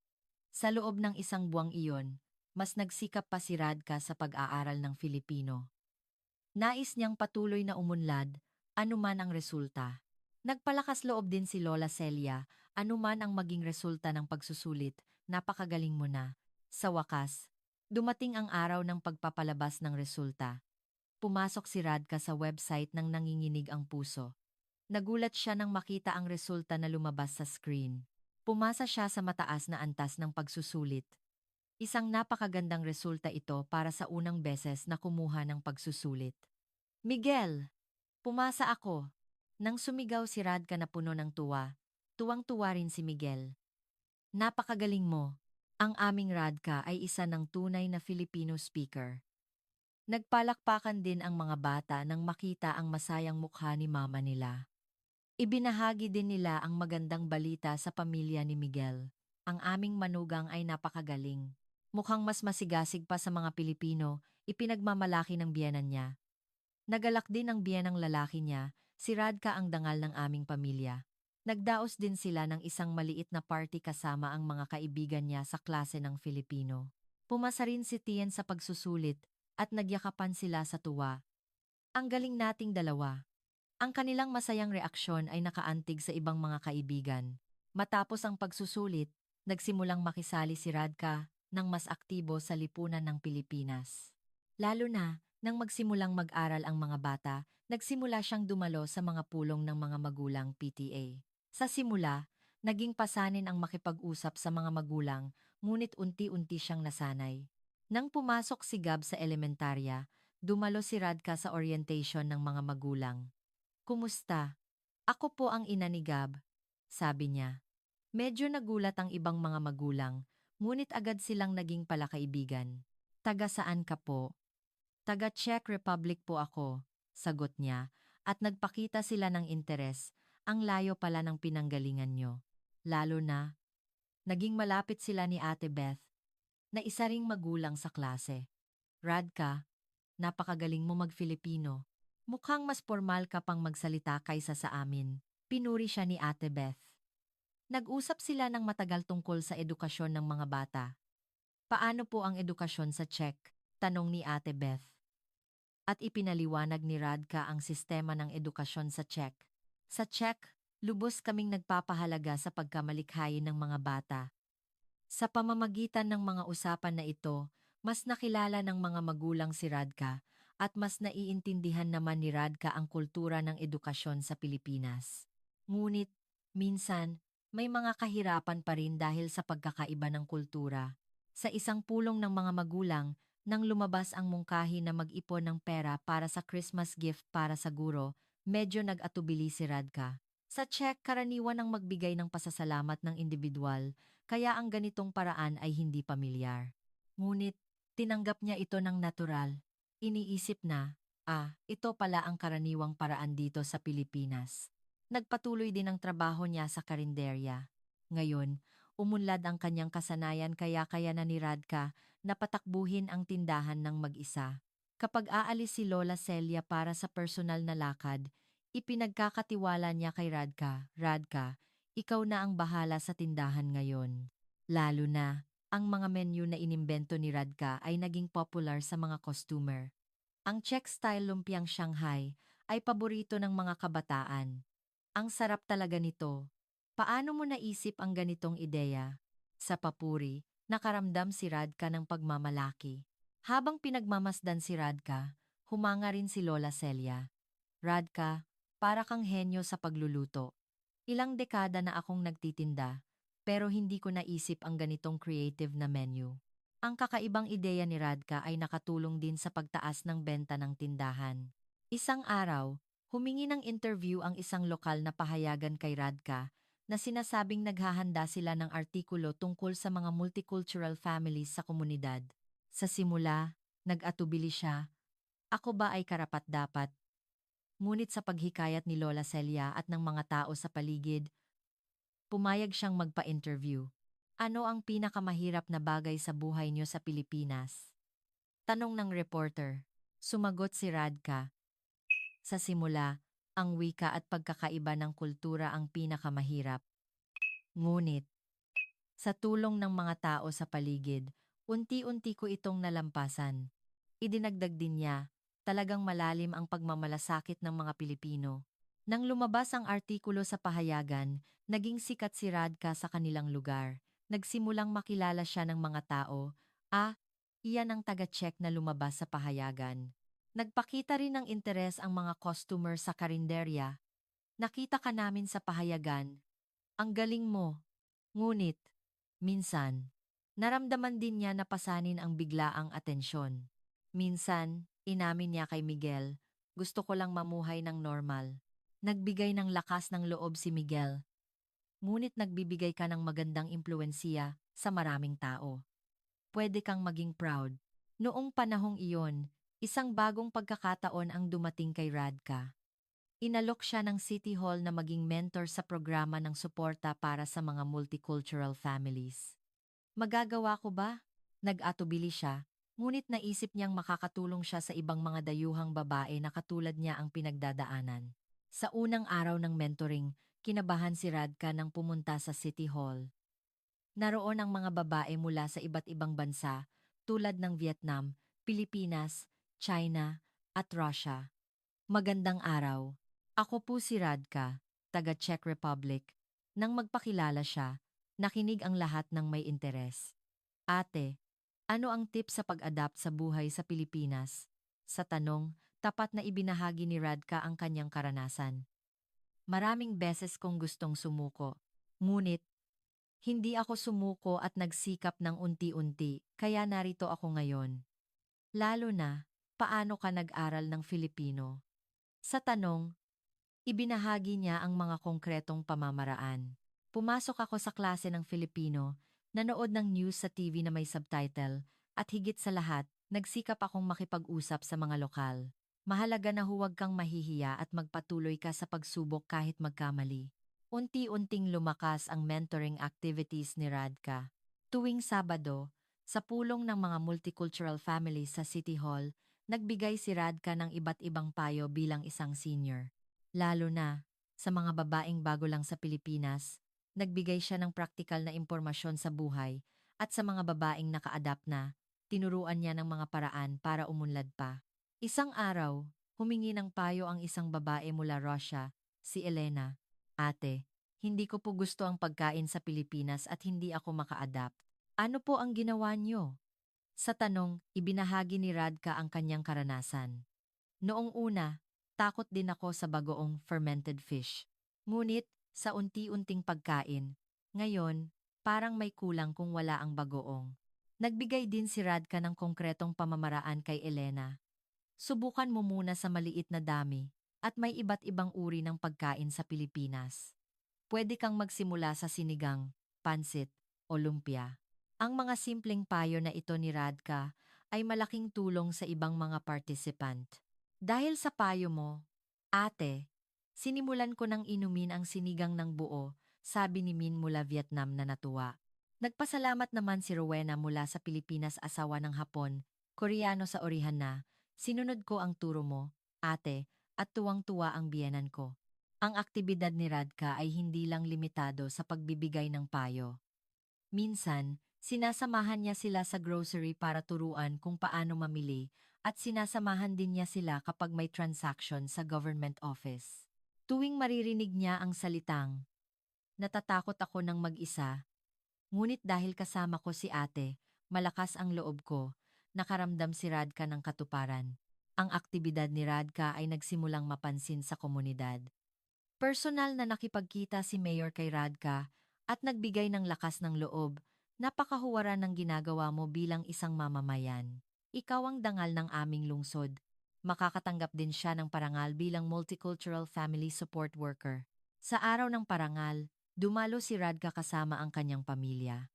Sa loob ng 1 buwang iyon, mas nagsikap pa si Radka sa pag-aaral ng Filipino. Nais niyang patuloy na umunlad, anuman ang resulta. Nagpalakas loob din si Lola Celia, anuman ang maging resulta ng pagsusulit, napakagaling mo na. Sa wakas, dumating ang araw ng pagpapalabas ng resulta. Pumasok si Radka sa website ng Nanginginig ang Puso. Nagulat siya nang makita ang resulta na lumabas sa screen. Pumasa siya sa mataas na antas ng pagsusulit. Isang napakagandang resulta ito para sa unang beses na kumuha ng pagsusulit. Miguel! Pumasa ako! Nang sumigaw si Radka na puno ng tuwa, tuwang-tuwa rin si Miguel. Napakagaling mo! Ang aming Radka ay isa ng tunay na Filipino speaker. Nagpalakpakan din ang mga bata nang makita ang masayang mukha ni mama nila. Ibinahagi din nila ang magandang balita sa pamilya ni Miguel. Ang aming manugang ay napakagaling. Mukhang mas masigasig pa sa mga Pilipino, ipinagmamalaki ng biyenan niya. Nagalak din ang biyenang lalaki niya, si Radka ang dangal ng aming pamilya. Nagdaos din sila ng isang maliit na party kasama ang mga kaibigan niya sa klase ng Filipino. Pumasa rin si Tien sa pagsusulit at nagyakapan sila sa tuwa. Ang galing nating dalawa. Ang kanilang masayang reaksyon ay nakaantig sa ibang mga kaibigan. Matapos ang pagsusulit, nagsimulang makisali si Radka ng mas aktibo sa lipunan ng Pilipinas. Lalo na, nang magsimulang mag-aral ang mga bata, nagsimula siyang dumalo sa mga pulong ng mga magulang PTA. Sa simula, naging pasanin ang makipag-usap sa mga magulang, ngunit unti-unti siyang nasanay. Nang pumasok si Gab sa elementarya, dumalo si Radka sa orientation ng mga magulang. Kumusta? Ako po ang ina ni Gab, sabi niya. Medyo nagulat ang ibang mga magulang, ngunit agad silang naging palakaibigan. Taga saan ka po? Taga Czech Republic po ako, sagot niya, at nagpakita sila ng interes, ang layo pala ng pinanggalingan niyo. Lalo na, naging malapit sila ni Ate Beth, na isa ring magulang sa klase. Radka, napakagaling mo mag-Filipino. Mukhang mas formal ka pang magsalita kaysa sa amin. Pinuri siya ni Ate Beth. Nag-usap sila ng matagal tungkol sa edukasyon ng mga bata. Paano po ang edukasyon sa Czech? Tanong ni Ate Beth. At ipinaliwanag ni Radka ang sistema ng edukasyon sa Czech. Sa Czech, lubos kaming nagpapahalaga sa pagkamalikhain ng mga bata. Sa pamamagitan ng mga usapan na ito, mas nakilala ng mga magulang si Radka at mas naiintindihan naman ni Radka ang kultura ng edukasyon sa Pilipinas. Ngunit, minsan, may mga kahirapan pa rin dahil sa pagkakaiba ng kultura. Sa isang pulong ng mga magulang, nang lumabas ang mungkahi na mag-ipon ng pera para sa Christmas gift para sa guro, medyo nag-atubili si Radka. Sa Czech, karaniwan ang magbigay ng pasasalamat ng individual, kaya ang ganitong paraan ay hindi pamilyar. Ngunit, tinanggap niya ito ng natural. Iniisip na, ito pala ang karaniwang paraan dito sa Pilipinas. Nagpatuloy din ang trabaho niya sa karinderya. Ngayon, umunlad ang kanyang kasanayan kaya kaya na ni Radka na patakbuhin ang tindahan ng mag-isa. Kapag aalis si Lola Celia para sa personal na lakad, ipinagkakatiwala niya kay Radka, Radka, ikaw na ang bahala sa tindahan ngayon. Lalo na, ang mga menu na inimbento ni Radka ay naging popular sa mga customer. Ang Czech-style lumpiang Shanghai ay paborito ng mga kabataan. Ang sarap talaga nito. Paano mo naisip ang ganitong ideya? Sa papuri, nakaramdam si Radka ng pagmamalaki. Habang pinagmamasdan si Radka, humanga rin si Lola Celia. Radka, para kang henyo sa pagluluto. Ilang dekada na akong nagtitinda, pero hindi ko naisip ang ganitong creative na menu. Ang kakaibang ideya ni Radka ay nakatulong din sa pagtaas ng benta ng tindahan. Isang araw, humingi ng interview ang isang lokal na pahayagan kay Radka na sinasabing naghahanda sila ng artikulo tungkol sa mga multicultural families sa komunidad. Sa simula, nag-atubili siya, ako ba ay karapat-dapat? Ngunit sa paghikayat ni Lola Celia at ng mga tao sa paligid, pumayag siyang magpa-interview. Ano ang pinakamahirap na bagay sa buhay niyo sa Pilipinas? Tanong ng reporter. Sumagot si Radka. Sa simula, ang wika at pagkakaiba ng kultura ang pinakamahirap. Ngunit, sa tulong ng mga tao sa paligid, unti-unti ko itong nalampasan. Idinagdag din niya, talagang malalim ang pagmamalasakit ng mga Pilipino. Nang lumabas ang artikulo sa pahayagan, naging sikat si Radka sa kanilang lugar. Nagsimulang makilala siya ng mga tao. Iyan ang taga-Czech na lumabas sa pahayagan. Nagpakita rin ng interes ang mga customer sa karinderya. Nakita ka namin sa pahayagan. Ang galing mo. Ngunit, minsan, naramdaman din niya na pasanin ang biglaang atensyon. Minsan, inamin niya kay Miguel, gusto ko lang mamuhay ng normal. Nagbigay ng lakas ng loob si Miguel. Ngunit nagbibigay ka ng magandang impluwensiya sa maraming tao. Pwede kang maging proud. Noong panahong iyon, isang bagong pagkakataon ang dumating kay Radka. Inalok siya ng City Hall na maging mentor sa programa ng suporta para sa mga multicultural families. Magagawa ko ba? Nag-atubili siya, ngunit naisip niyang makakatulong siya sa ibang mga dayuhang babae na katulad niya ang pinagdadaanan. Sa unang araw ng mentoring, kinabahan si Radka nang pumunta sa City Hall. Naroon ang mga babae mula sa iba't ibang bansa tulad ng Vietnam, Pilipinas, China, at Russia. Magandang araw. Ako po si Radka, taga Czech Republic. Nang magpakilala siya, nakinig ang lahat ng may interes. Ate, ano ang tip sa pag-adapt sa buhay sa Pilipinas? Sa tanong, tapat na ibinahagi ni Radka ang kanyang karanasan. Maraming beses kong gustong sumuko. Ngunit, hindi ako sumuko at nagsikap ng unti-unti, kaya narito ako ngayon. Lalo na, paano ka nag-aral ng Filipino? Sa tanong, ibinahagi niya ang mga konkretong pamamaraan. Pumasok ako sa klase ng Filipino, nanood ng news sa TV na may subtitle, at higit sa lahat, nagsikap akong makipag-usap sa mga lokal. Mahalaga na huwag kang mahihiya at magpatuloy ka sa pagsubok kahit magkamali. Unti-unting lumakas ang mentoring activities ni Radka. Tuwing Sabado, sa pulong ng mga multicultural families sa City Hall, nagbigay si Radka ng iba't ibang payo bilang isang senior. Lalo na, sa mga babaeng bago lang sa Pilipinas, nagbigay siya ng praktikal na impormasyon sa buhay at sa mga babaeng naka-adapt na, tinuruan niya ng mga paraan para umunlad pa. Isang araw, humingi ng payo ang isang babae mula Russia, si Elena. Ate, hindi ko po gusto ang pagkain sa Pilipinas at hindi ako maka-adapt. Ano po ang ginawa niyo? Sa tanong, ibinahagi ni Radka ang kanyang karanasan. Noong una, takot din ako sa bagoong fermented fish. Ngunit, sa unti-unting pagkain, ngayon, parang may kulang kung wala ang bagoong. Nagbigay din si Radka ng konkretong pamamaraan kay Elena. Subukan mo muna sa maliit na dami, at may iba't ibang uri ng pagkain sa Pilipinas. Pwede kang magsimula sa sinigang, pansit, o lumpia. Ang mga simpleng payo na ito ni Radka ay malaking tulong sa ibang mga participant. Dahil sa payo mo, ate, sinimulan ko ng inumin ang sinigang ng buo, sabi ni Min mula Vietnam na natuwa. Nagpasalamat naman si Rowena mula sa Pilipinas, asawa ng Hapon, Koreano sa Orihana, Sinunod ko ang turo mo, ate, at tuwang-tuwa ang biyenan ko. Ang aktibidad ni Radka ay hindi lang limitado sa pagbibigay ng payo. Minsan, sinasamahan niya sila sa grocery para turuan kung paano mamili at sinasamahan din niya sila kapag may transaction sa government office. Tuwing maririnig niya ang salitang, natatakot ako ng mag-isa, ngunit dahil kasama ko si ate, malakas ang loob ko, nakaramdam si Radka ng katuparan. Ang aktibidad ni Radka ay nagsimulang mapansin sa komunidad. Personal na nakipagkita si Mayor kay Radka at nagbigay ng lakas ng loob, napakahuwaran ng ginagawa mo bilang isang mamamayan. Ikaw ang dangal ng aming lungsod. Makakatanggap din siya ng parangal bilang Multicultural Family Support Worker. Sa araw ng parangal, dumalo si Radka kasama ang kanyang pamilya.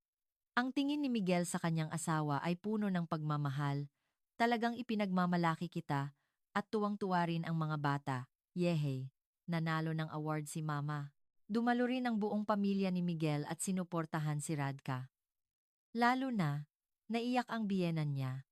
Ang tingin ni Miguel sa kanyang asawa ay puno ng pagmamahal. Talagang ipinagmamalaki kita at tuwang-tuwa rin ang mga bata. Yehey, nanalo ng award si Mama. Dumalo rin ang buong pamilya ni Miguel at sinuportahan si Radka. Lalo na, naiyak ang biyenan niya.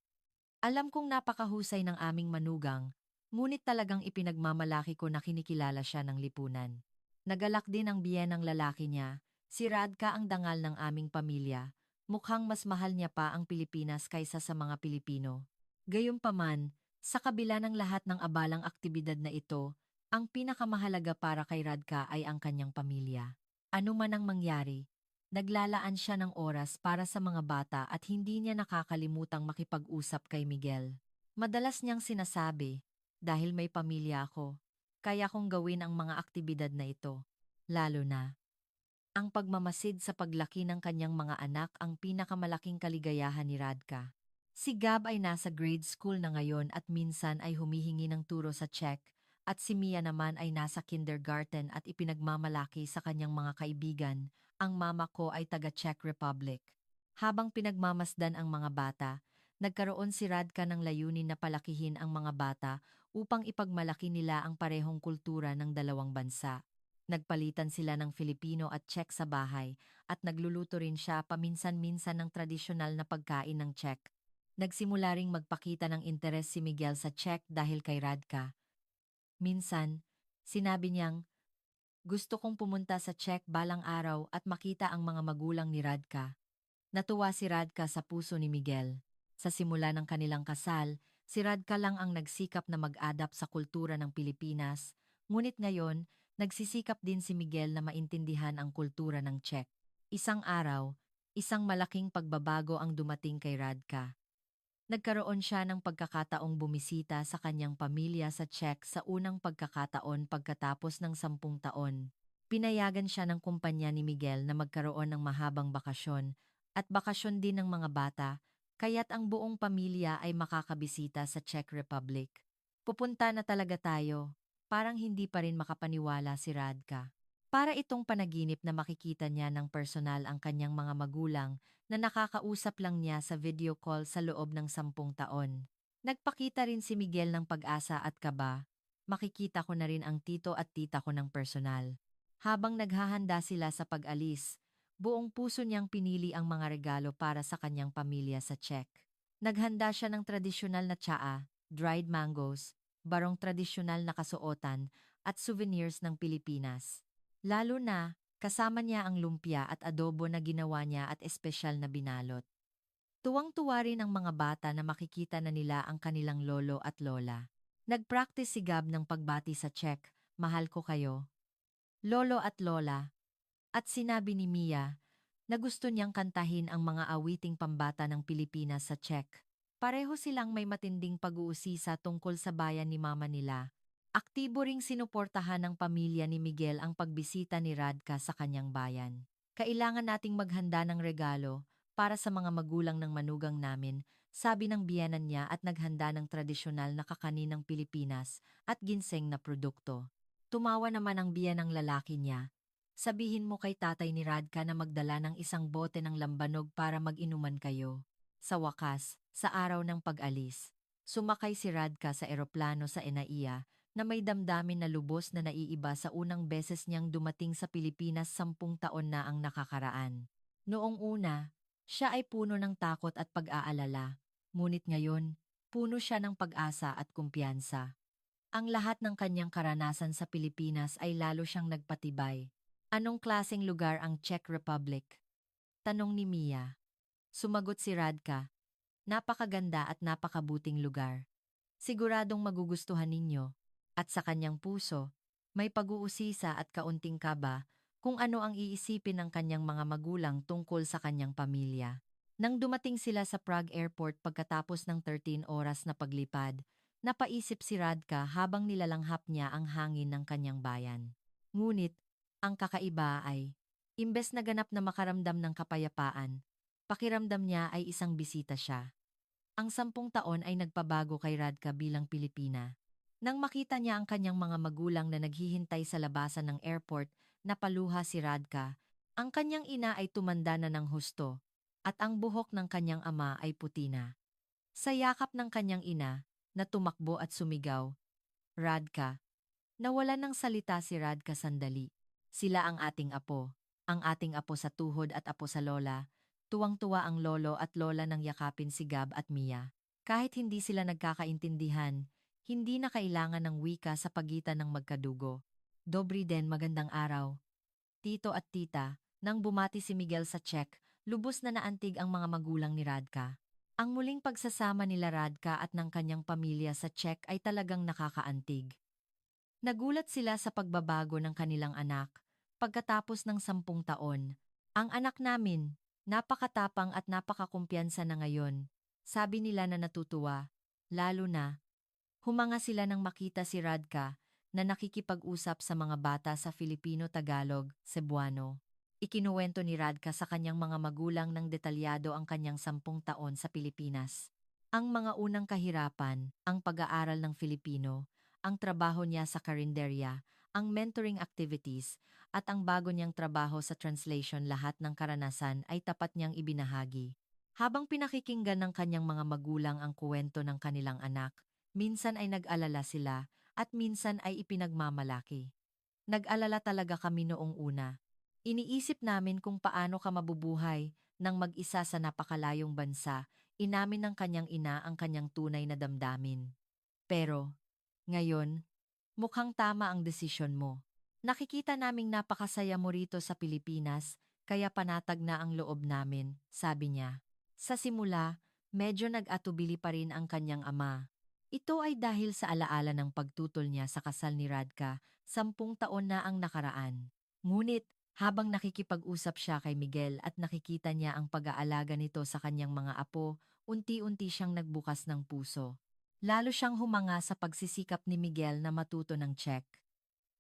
Alam kong napakahusay ng aming manugang, ngunit talagang ipinagmamalaki ko na kinikilala siya ng lipunan. Nagalak din ang biyenang lalaki niya, si Radka ang dangal ng aming pamilya. Mukhang mas mahal niya pa ang Pilipinas kaysa sa mga Pilipino. Gayunpaman, sa kabila ng lahat ng abalang aktibidad na ito, ang pinakamahalaga para kay Radka ay ang kanyang pamilya. Ano man ang mangyari, naglalaan siya ng oras para sa mga bata at hindi niya nakakalimutang makipag-usap kay Miguel. Madalas niyang sinasabi, dahil may pamilya ako, kaya kong gawin ang mga aktibidad na ito. Lalo na, ang pagmamasid sa paglaki ng kanyang mga anak ang pinakamalaking kaligayahan ni Radka. Si Gab ay nasa grade school na ngayon at minsan ay humihingi ng turo sa Czech, at si Mia naman ay nasa kindergarten at ipinagmamalaki sa kanyang mga kaibigan. Ang mama ko ay taga Czech Republic. Habang pinagmamasdan ang mga bata, nagkaroon si Radka ng layunin na palakihin ang mga bata upang ipagmalaki nila ang parehong kultura ng dalawang bansa. Nagpalitan sila ng Filipino at Czech sa bahay at nagluluto rin siya paminsan-minsan ng tradisyonal na pagkain ng Czech. Nagsimula ring magpakita ng interes si Miguel sa Czech dahil kay Radka. Minsan, sinabi niyang, gusto kong pumunta sa Czech balang araw at makita ang mga magulang ni Radka. Natuwa si Radka sa puso ni Miguel. Sa simula ng kanilang kasal, si Radka lang ang nagsikap na mag-adapt sa kultura ng Pilipinas, ngunit ngayon, nagsisikap din si Miguel na maintindihan ang kultura ng Czech. Isang araw, isang malaking pagbabago ang dumating kay Radka. Nagkaroon siya ng pagkakataong bumisita sa kanyang pamilya sa Czech sa unang pagkakataon pagkatapos ng 10 taon. Pinayagan siya ng kumpanya ni Miguel na magkaroon ng mahabang bakasyon at bakasyon din ng mga bata, kaya't ang buong pamilya ay makakabisita sa Czech Republic. Pupunta na talaga tayo, parang hindi pa rin makapaniwala si Radka. Para itong panaginip na makikita niya ng personal ang kanyang mga magulang na nakakausap lang niya sa video call sa loob ng 10 taon. Nagpakita rin si Miguel ng pag-asa at kaba. Makikita ko na rin ang tito at tita ko ng personal. Habang naghahanda sila sa pag-alis, buong puso niyang pinili ang mga regalo para sa kanyang pamilya sa Czech. Naghanda siya ng tradisyonal na tsaa, dried mangoes, barong tradisyonal na kasuotan, at souvenirs ng Pilipinas. Lalo na, kasama niya ang lumpia at adobo na ginawa niya at espesyal na binalot. Tuwang-tuwa rin ang mga bata na makikita na nila ang kanilang lolo at lola. Nag-practice si Gab ng pagbati sa Czech, mahal ko kayo, lolo at lola, at sinabi ni Mia na gusto niyang kantahin ang mga awiting pambata ng Pilipinas sa Czech. Pareho silang may matinding pag-uusisa tungkol sa bayan ni mama nila. Aktibo ring sinuportahan ng pamilya ni Miguel ang pagbisita ni Radka sa kanyang bayan. Kailangan nating maghanda ng regalo para sa mga magulang ng manugang namin, sabi ng biyenan niya at naghanda ng tradisyonal na kakanin ng Pilipinas at ginseng na produkto. Tumawa naman ang biyenang lalaki niya. Sabihin mo kay tatay ni Radka na magdala ng isang bote ng lambanog para mag-inuman kayo. Sa wakas, sa araw ng pag-alis, sumakay si Radka sa eroplano sa Enaiya na may damdamin na lubos na naiiba sa unang beses niyang dumating sa Pilipinas 10 taon na ang nakakaraan. Noong una, siya ay puno ng takot at pag-aalala, ngunit ngayon, puno siya ng pag-asa at kumpiyansa. Ang lahat ng kanyang karanasan sa Pilipinas ay lalo siyang nagpatibay. Anong klaseng lugar ang Czech Republic? Tanong ni Mia. Sumagot si Radka. Napakaganda at napakabuting lugar. Siguradong magugustuhan ninyo. At sa kanyang puso, may pag-uusisa at kaunting kaba kung ano ang iisipin ng kanyang mga magulang tungkol sa kanyang pamilya. Nang dumating sila sa Prague Airport pagkatapos ng 13 oras na paglipad, napaisip si Radka habang nilalanghap niya ang hangin ng kanyang bayan. Ngunit, ang kakaiba ay, imbes na ganap na makaramdam ng kapayapaan, pakiramdam niya ay isang bisita siya. Ang 10 taon ay nagpabago kay Radka bilang Pilipina. Nang makita niya ang kanyang mga magulang na naghihintay sa labasan ng airport, napaluha si Radka. Ang kanyang ina ay tumanda na ng husto, at ang buhok ng kanyang ama ay puti na. Sa yakap ng kanyang ina, na tumakbo at sumigaw, Radka. Nawalan ng salita si Radka sandali. Sila ang ating apo. Ang ating apo sa tuhod at apo sa lola. Tuwang-tuwa ang lolo at lola nang yakapin si Gab at Mia. Kahit hindi sila nagkakaintindihan, hindi na kailangan ng wika sa pagitan ng magkadugo. Dobry den, magandang araw. Tito at tita, nang bumati si Miguel sa Czech, lubos na naantig ang mga magulang ni Radka. Ang muling pagsasama nila Radka at ng kanyang pamilya sa Czech ay talagang nakakaantig. Nagulat sila sa pagbabago ng kanilang anak. Pagkatapos ng 10 taon, ang anak namin, napakatapang at napakakumpiyansa na ngayon, sabi nila na natutuwa. Lalo na, humanga sila nang makita si Radka na nakikipag-usap sa mga bata sa Filipino-Tagalog, Cebuano. Ikinuwento ni Radka sa kanyang mga magulang ng detalyado ang kanyang 10 taon sa Pilipinas. Ang mga unang kahirapan, ang pag-aaral ng Filipino, ang trabaho niya sa karinderya, ang mentoring activities, at ang bago niyang trabaho sa translation, lahat ng karanasan ay tapat niyang ibinahagi. Habang pinakikinggan ng kanyang mga magulang ang kuwento ng kanilang anak, minsan ay nag-alala sila at minsan ay ipinagmamalaki. Nag-alala talaga kami noong una. Iniisip namin kung paano ka mabubuhay nang mag-isa sa napakalayong bansa, inamin ng kanyang ina ang kanyang tunay na damdamin. Pero, ngayon, mukhang tama ang desisyon mo. Nakikita naming napakasaya mo rito sa Pilipinas, kaya panatag na ang loob namin, sabi niya. Sa simula, medyo nag-atubili pa rin ang kanyang ama. Ito ay dahil sa alaala ng pagtutol niya sa kasal ni Radka, 10 taon na ang nakaraan. Ngunit, habang nakikipag-usap siya kay Miguel at nakikita niya ang pag-aalaga nito sa kanyang mga apo, unti-unti siyang nagbukas ng puso. Lalo siyang humanga sa pagsisikap ni Miguel na matuto ng Czech.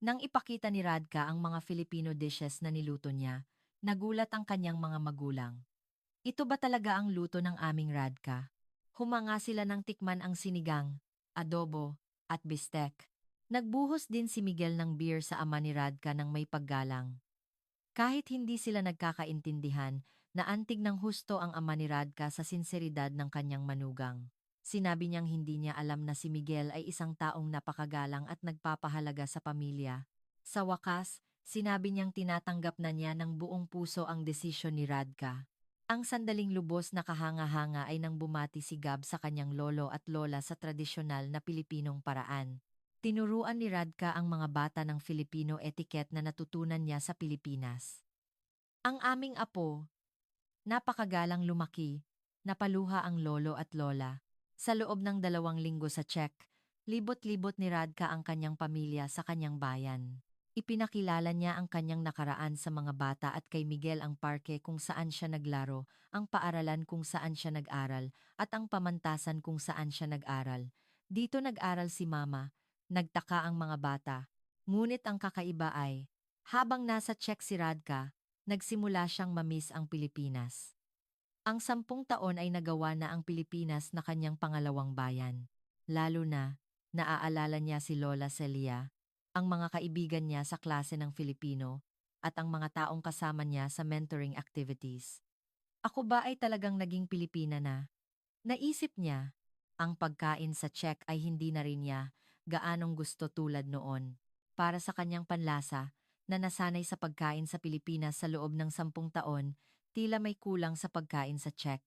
Nang ipakita ni Radka ang mga Filipino dishes na niluto niya, nagulat ang kanyang mga magulang. Ito ba talaga ang luto ng aming Radka? Humanga sila ng tikman ang sinigang, adobo, at bistek. Nagbuhos din si Miguel ng beer sa ama ni Radka ng may paggalang. Kahit hindi sila nagkakaintindihan, naantig ng husto ang ama ni Radka sa sinseridad ng kanyang manugang. Sinabi niyang hindi niya alam na si Miguel ay isang taong napakagalang at nagpapahalaga sa pamilya. Sa wakas, sinabi niyang tinatanggap na niya ng buong puso ang desisyon ni Radka. Ang sandaling lubos na kahanga-hanga ay nang bumati si Gab sa kanyang lolo at lola sa tradisyonal na Pilipinong paraan. Tinuruan ni Radka ang mga bata ng Filipino etiquette na natutunan niya sa Pilipinas. Ang aming apo, napakagalang lumaki, napaluha ang lolo at lola. Sa loob ng 2 linggo sa Czech, libot-libot ni Radka ang kanyang pamilya sa kanyang bayan. Ipinakilala niya ang kanyang nakaraan sa mga bata at kay Miguel ang parke kung saan siya naglaro, ang paaralan kung saan siya nag-aral, at ang pamantasan kung saan siya nag-aral. Dito nag-aral si Mama, nagtaka ang mga bata. Ngunit ang kakaiba ay, habang nasa Czech si Radka, nagsimula siyang mamiss ang Pilipinas. Ang 10 taon ay nagawa na ang Pilipinas na kanyang pangalawang bayan. Lalo na, naaalala niya si Lola Celia, ang mga kaibigan niya sa klase ng Filipino, at ang mga taong kasama niya sa mentoring activities. Ako ba ay talagang naging Pilipina na? Naisip niya, ang pagkain sa Czech ay hindi na rin niya gaanong gusto tulad noon. Para sa kanyang panlasa, na nasanay sa pagkain sa Pilipinas sa loob ng 10 taon, tila may kulang sa pagkain sa Czech.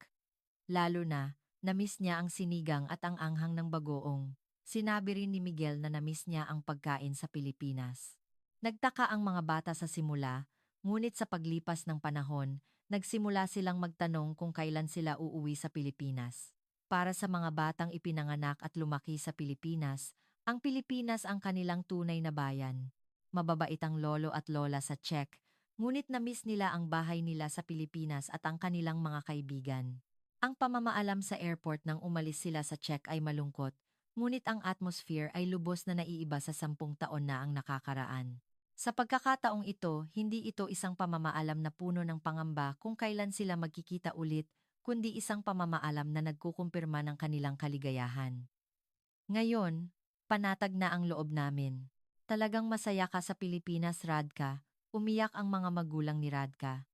Lalo na, Namiss niya ang sinigang at ang anghang ng bagoong. Sinabi rin ni Miguel na namiss niya ang pagkain sa Pilipinas. Nagtaka ang mga bata sa simula, ngunit sa paglipas ng panahon, nagsimula silang magtanong kung kailan sila uuwi sa Pilipinas. Para sa mga batang ipinanganak at lumaki sa Pilipinas, ang Pilipinas ang kanilang tunay na bayan. Mababait ang lolo at lola sa Czech, ngunit namiss nila ang bahay nila sa Pilipinas at ang kanilang mga kaibigan. Ang pamamaalam sa airport nang umalis sila sa Czech ay malungkot, ngunit ang atmosphere ay lubos na naiiba sa 10 taon na ang nakakaraan. Sa pagkakataong ito, hindi ito isang pamamaalam na puno ng pangamba kung kailan sila magkikita ulit, kundi isang pamamaalam na nagkukumpirma ng kanilang kaligayahan. Ngayon, panatag na ang loob namin. Talagang masaya ka sa Pilipinas, Radka. Umiyak ang mga magulang ni Radka.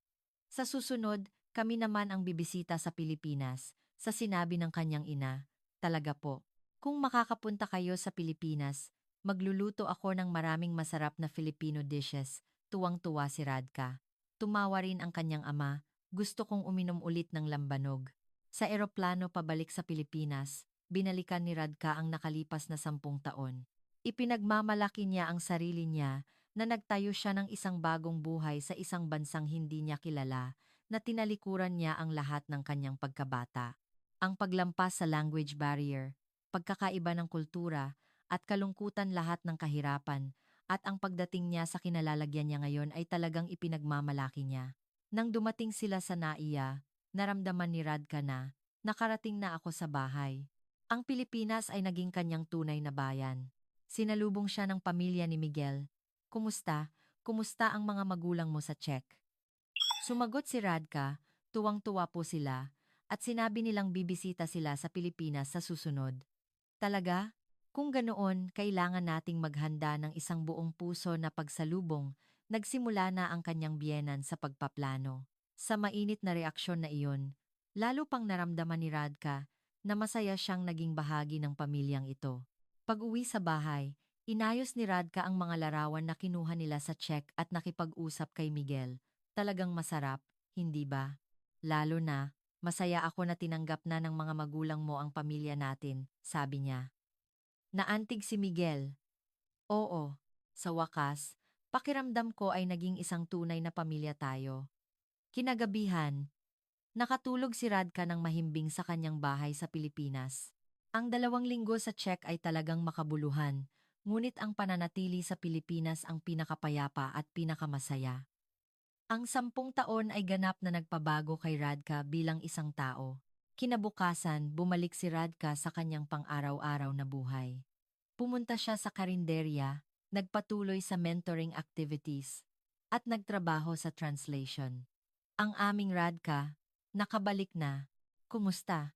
Sa susunod, kami naman ang bibisita sa Pilipinas, sa sinabi ng kanyang ina. Talaga po. Kung makakapunta kayo sa Pilipinas, magluluto ako ng maraming masarap na Filipino dishes. Tuwang-tuwa si Radka. Tumawa rin ang kanyang ama. Gusto kong uminom ulit ng lambanog. Sa eroplano pabalik sa Pilipinas, binalikan ni Radka ang nakalipas na 10 taon. Ipinagmamalaki niya ang sarili niya na nagtayo siya ng isang bagong buhay sa isang bansang hindi niya kilala, na tinalikuran niya ang lahat ng kanyang pagkabata. Ang paglampas sa language barrier, pagkakaiba ng kultura, at kalungkutan lahat ng kahirapan, at ang pagdating niya sa kinalalagyan niya ngayon ay talagang ipinagmamalaki niya. Nang dumating sila sa Naiya, naramdaman ni Radka na, nakarating na ako sa bahay. Ang Pilipinas ay naging kanyang tunay na bayan. Sinalubong siya ng pamilya ni Miguel. Kumusta? Kumusta ang mga magulang mo sa Czech? Sumagot si Radka, tuwang-tuwa po sila, at sinabi nilang bibisita sila sa Pilipinas sa susunod. Talaga? Kung ganoon, kailangan nating maghanda ng isang buong puso na pagsalubong. Nagsimula na ang kanyang biyenan sa pagpaplano. Sa mainit na reaksyon na iyon, lalo pang naramdaman ni Radka na masaya siyang naging bahagi ng pamilyang ito. Pag-uwi sa bahay, inayos ni Radka ang mga larawan na kinuha nila sa Czech at nakipag-usap kay Miguel. Talagang masarap, hindi ba? Lalo na, masaya ako na tinanggap na ng mga magulang mo ang pamilya natin, sabi niya. Naantig si Miguel. Oo, sa wakas, pakiramdam ko ay naging isang tunay na pamilya tayo. Kinagabihan, nakatulog si Radka ng mahimbing sa kanyang bahay sa Pilipinas. Ang 2 linggo sa Czech ay talagang makabuluhan, ngunit ang pananatili sa Pilipinas ang pinakapayapa at pinakamasaya. Ang 10 taon ay ganap na nagpabago kay Radka bilang isang tao. Kinabukasan, bumalik si Radka sa kanyang pang-araw-araw na buhay. Pumunta siya sa karinderya, nagpatuloy sa mentoring activities, at nagtrabaho sa translation. Ang aming Radka, nakabalik na. Kumusta?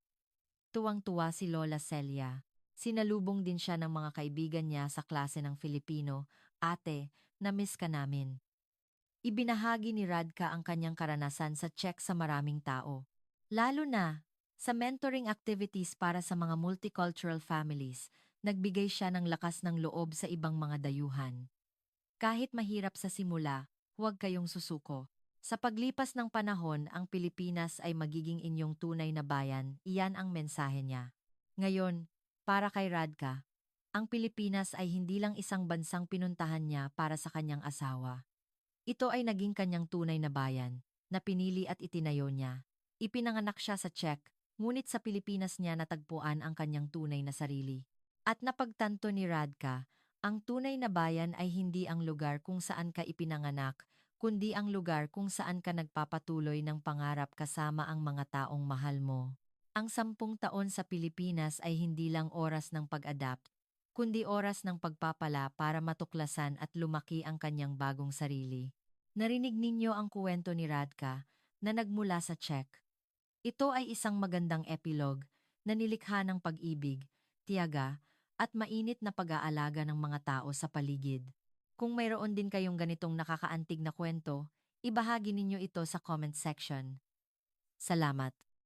Tuwang-tuwa si Lola Celia. Sinalubong din siya ng mga kaibigan niya sa klase ng Filipino. Ate, na-miss ka namin. Ibinahagi ni Radka ang kanyang karanasan sa Czech sa maraming tao. Lalo na, sa mentoring activities para sa mga multicultural families, nagbigay siya ng lakas ng loob sa ibang mga dayuhan. Kahit mahirap sa simula, huwag kayong susuko. Sa paglipas ng panahon, ang Pilipinas ay magiging inyong tunay na bayan, iyan ang mensahe niya. Ngayon, para kay Radka, ang Pilipinas ay hindi lang isang bansang pinuntahan niya para sa kanyang asawa. Ito ay naging kanyang tunay na bayan, na pinili at itinayo niya. Ipinanganak siya sa Czech, ngunit sa Pilipinas niya natagpuan ang kanyang tunay na sarili. At napagtanto ni Radka, ang tunay na bayan ay hindi ang lugar kung saan ka ipinanganak, kundi ang lugar kung saan ka nagpapatuloy ng pangarap kasama ang mga taong mahal mo. Ang 10 taon sa Pilipinas ay hindi lang oras ng pag-adapt, kundi oras ng pagpapala para matuklasan at lumaki ang kanyang bagong sarili. Narinig ninyo ang kuwento ni Radka na nagmula sa Czech. Ito ay isang magandang epilog na nilikha ng pag-ibig, tiyaga, at mainit na pag-aalaga ng mga tao sa paligid. Kung mayroon din kayong ganitong nakakaantig na kwento, ibahagi ninyo ito sa comment section. Salamat.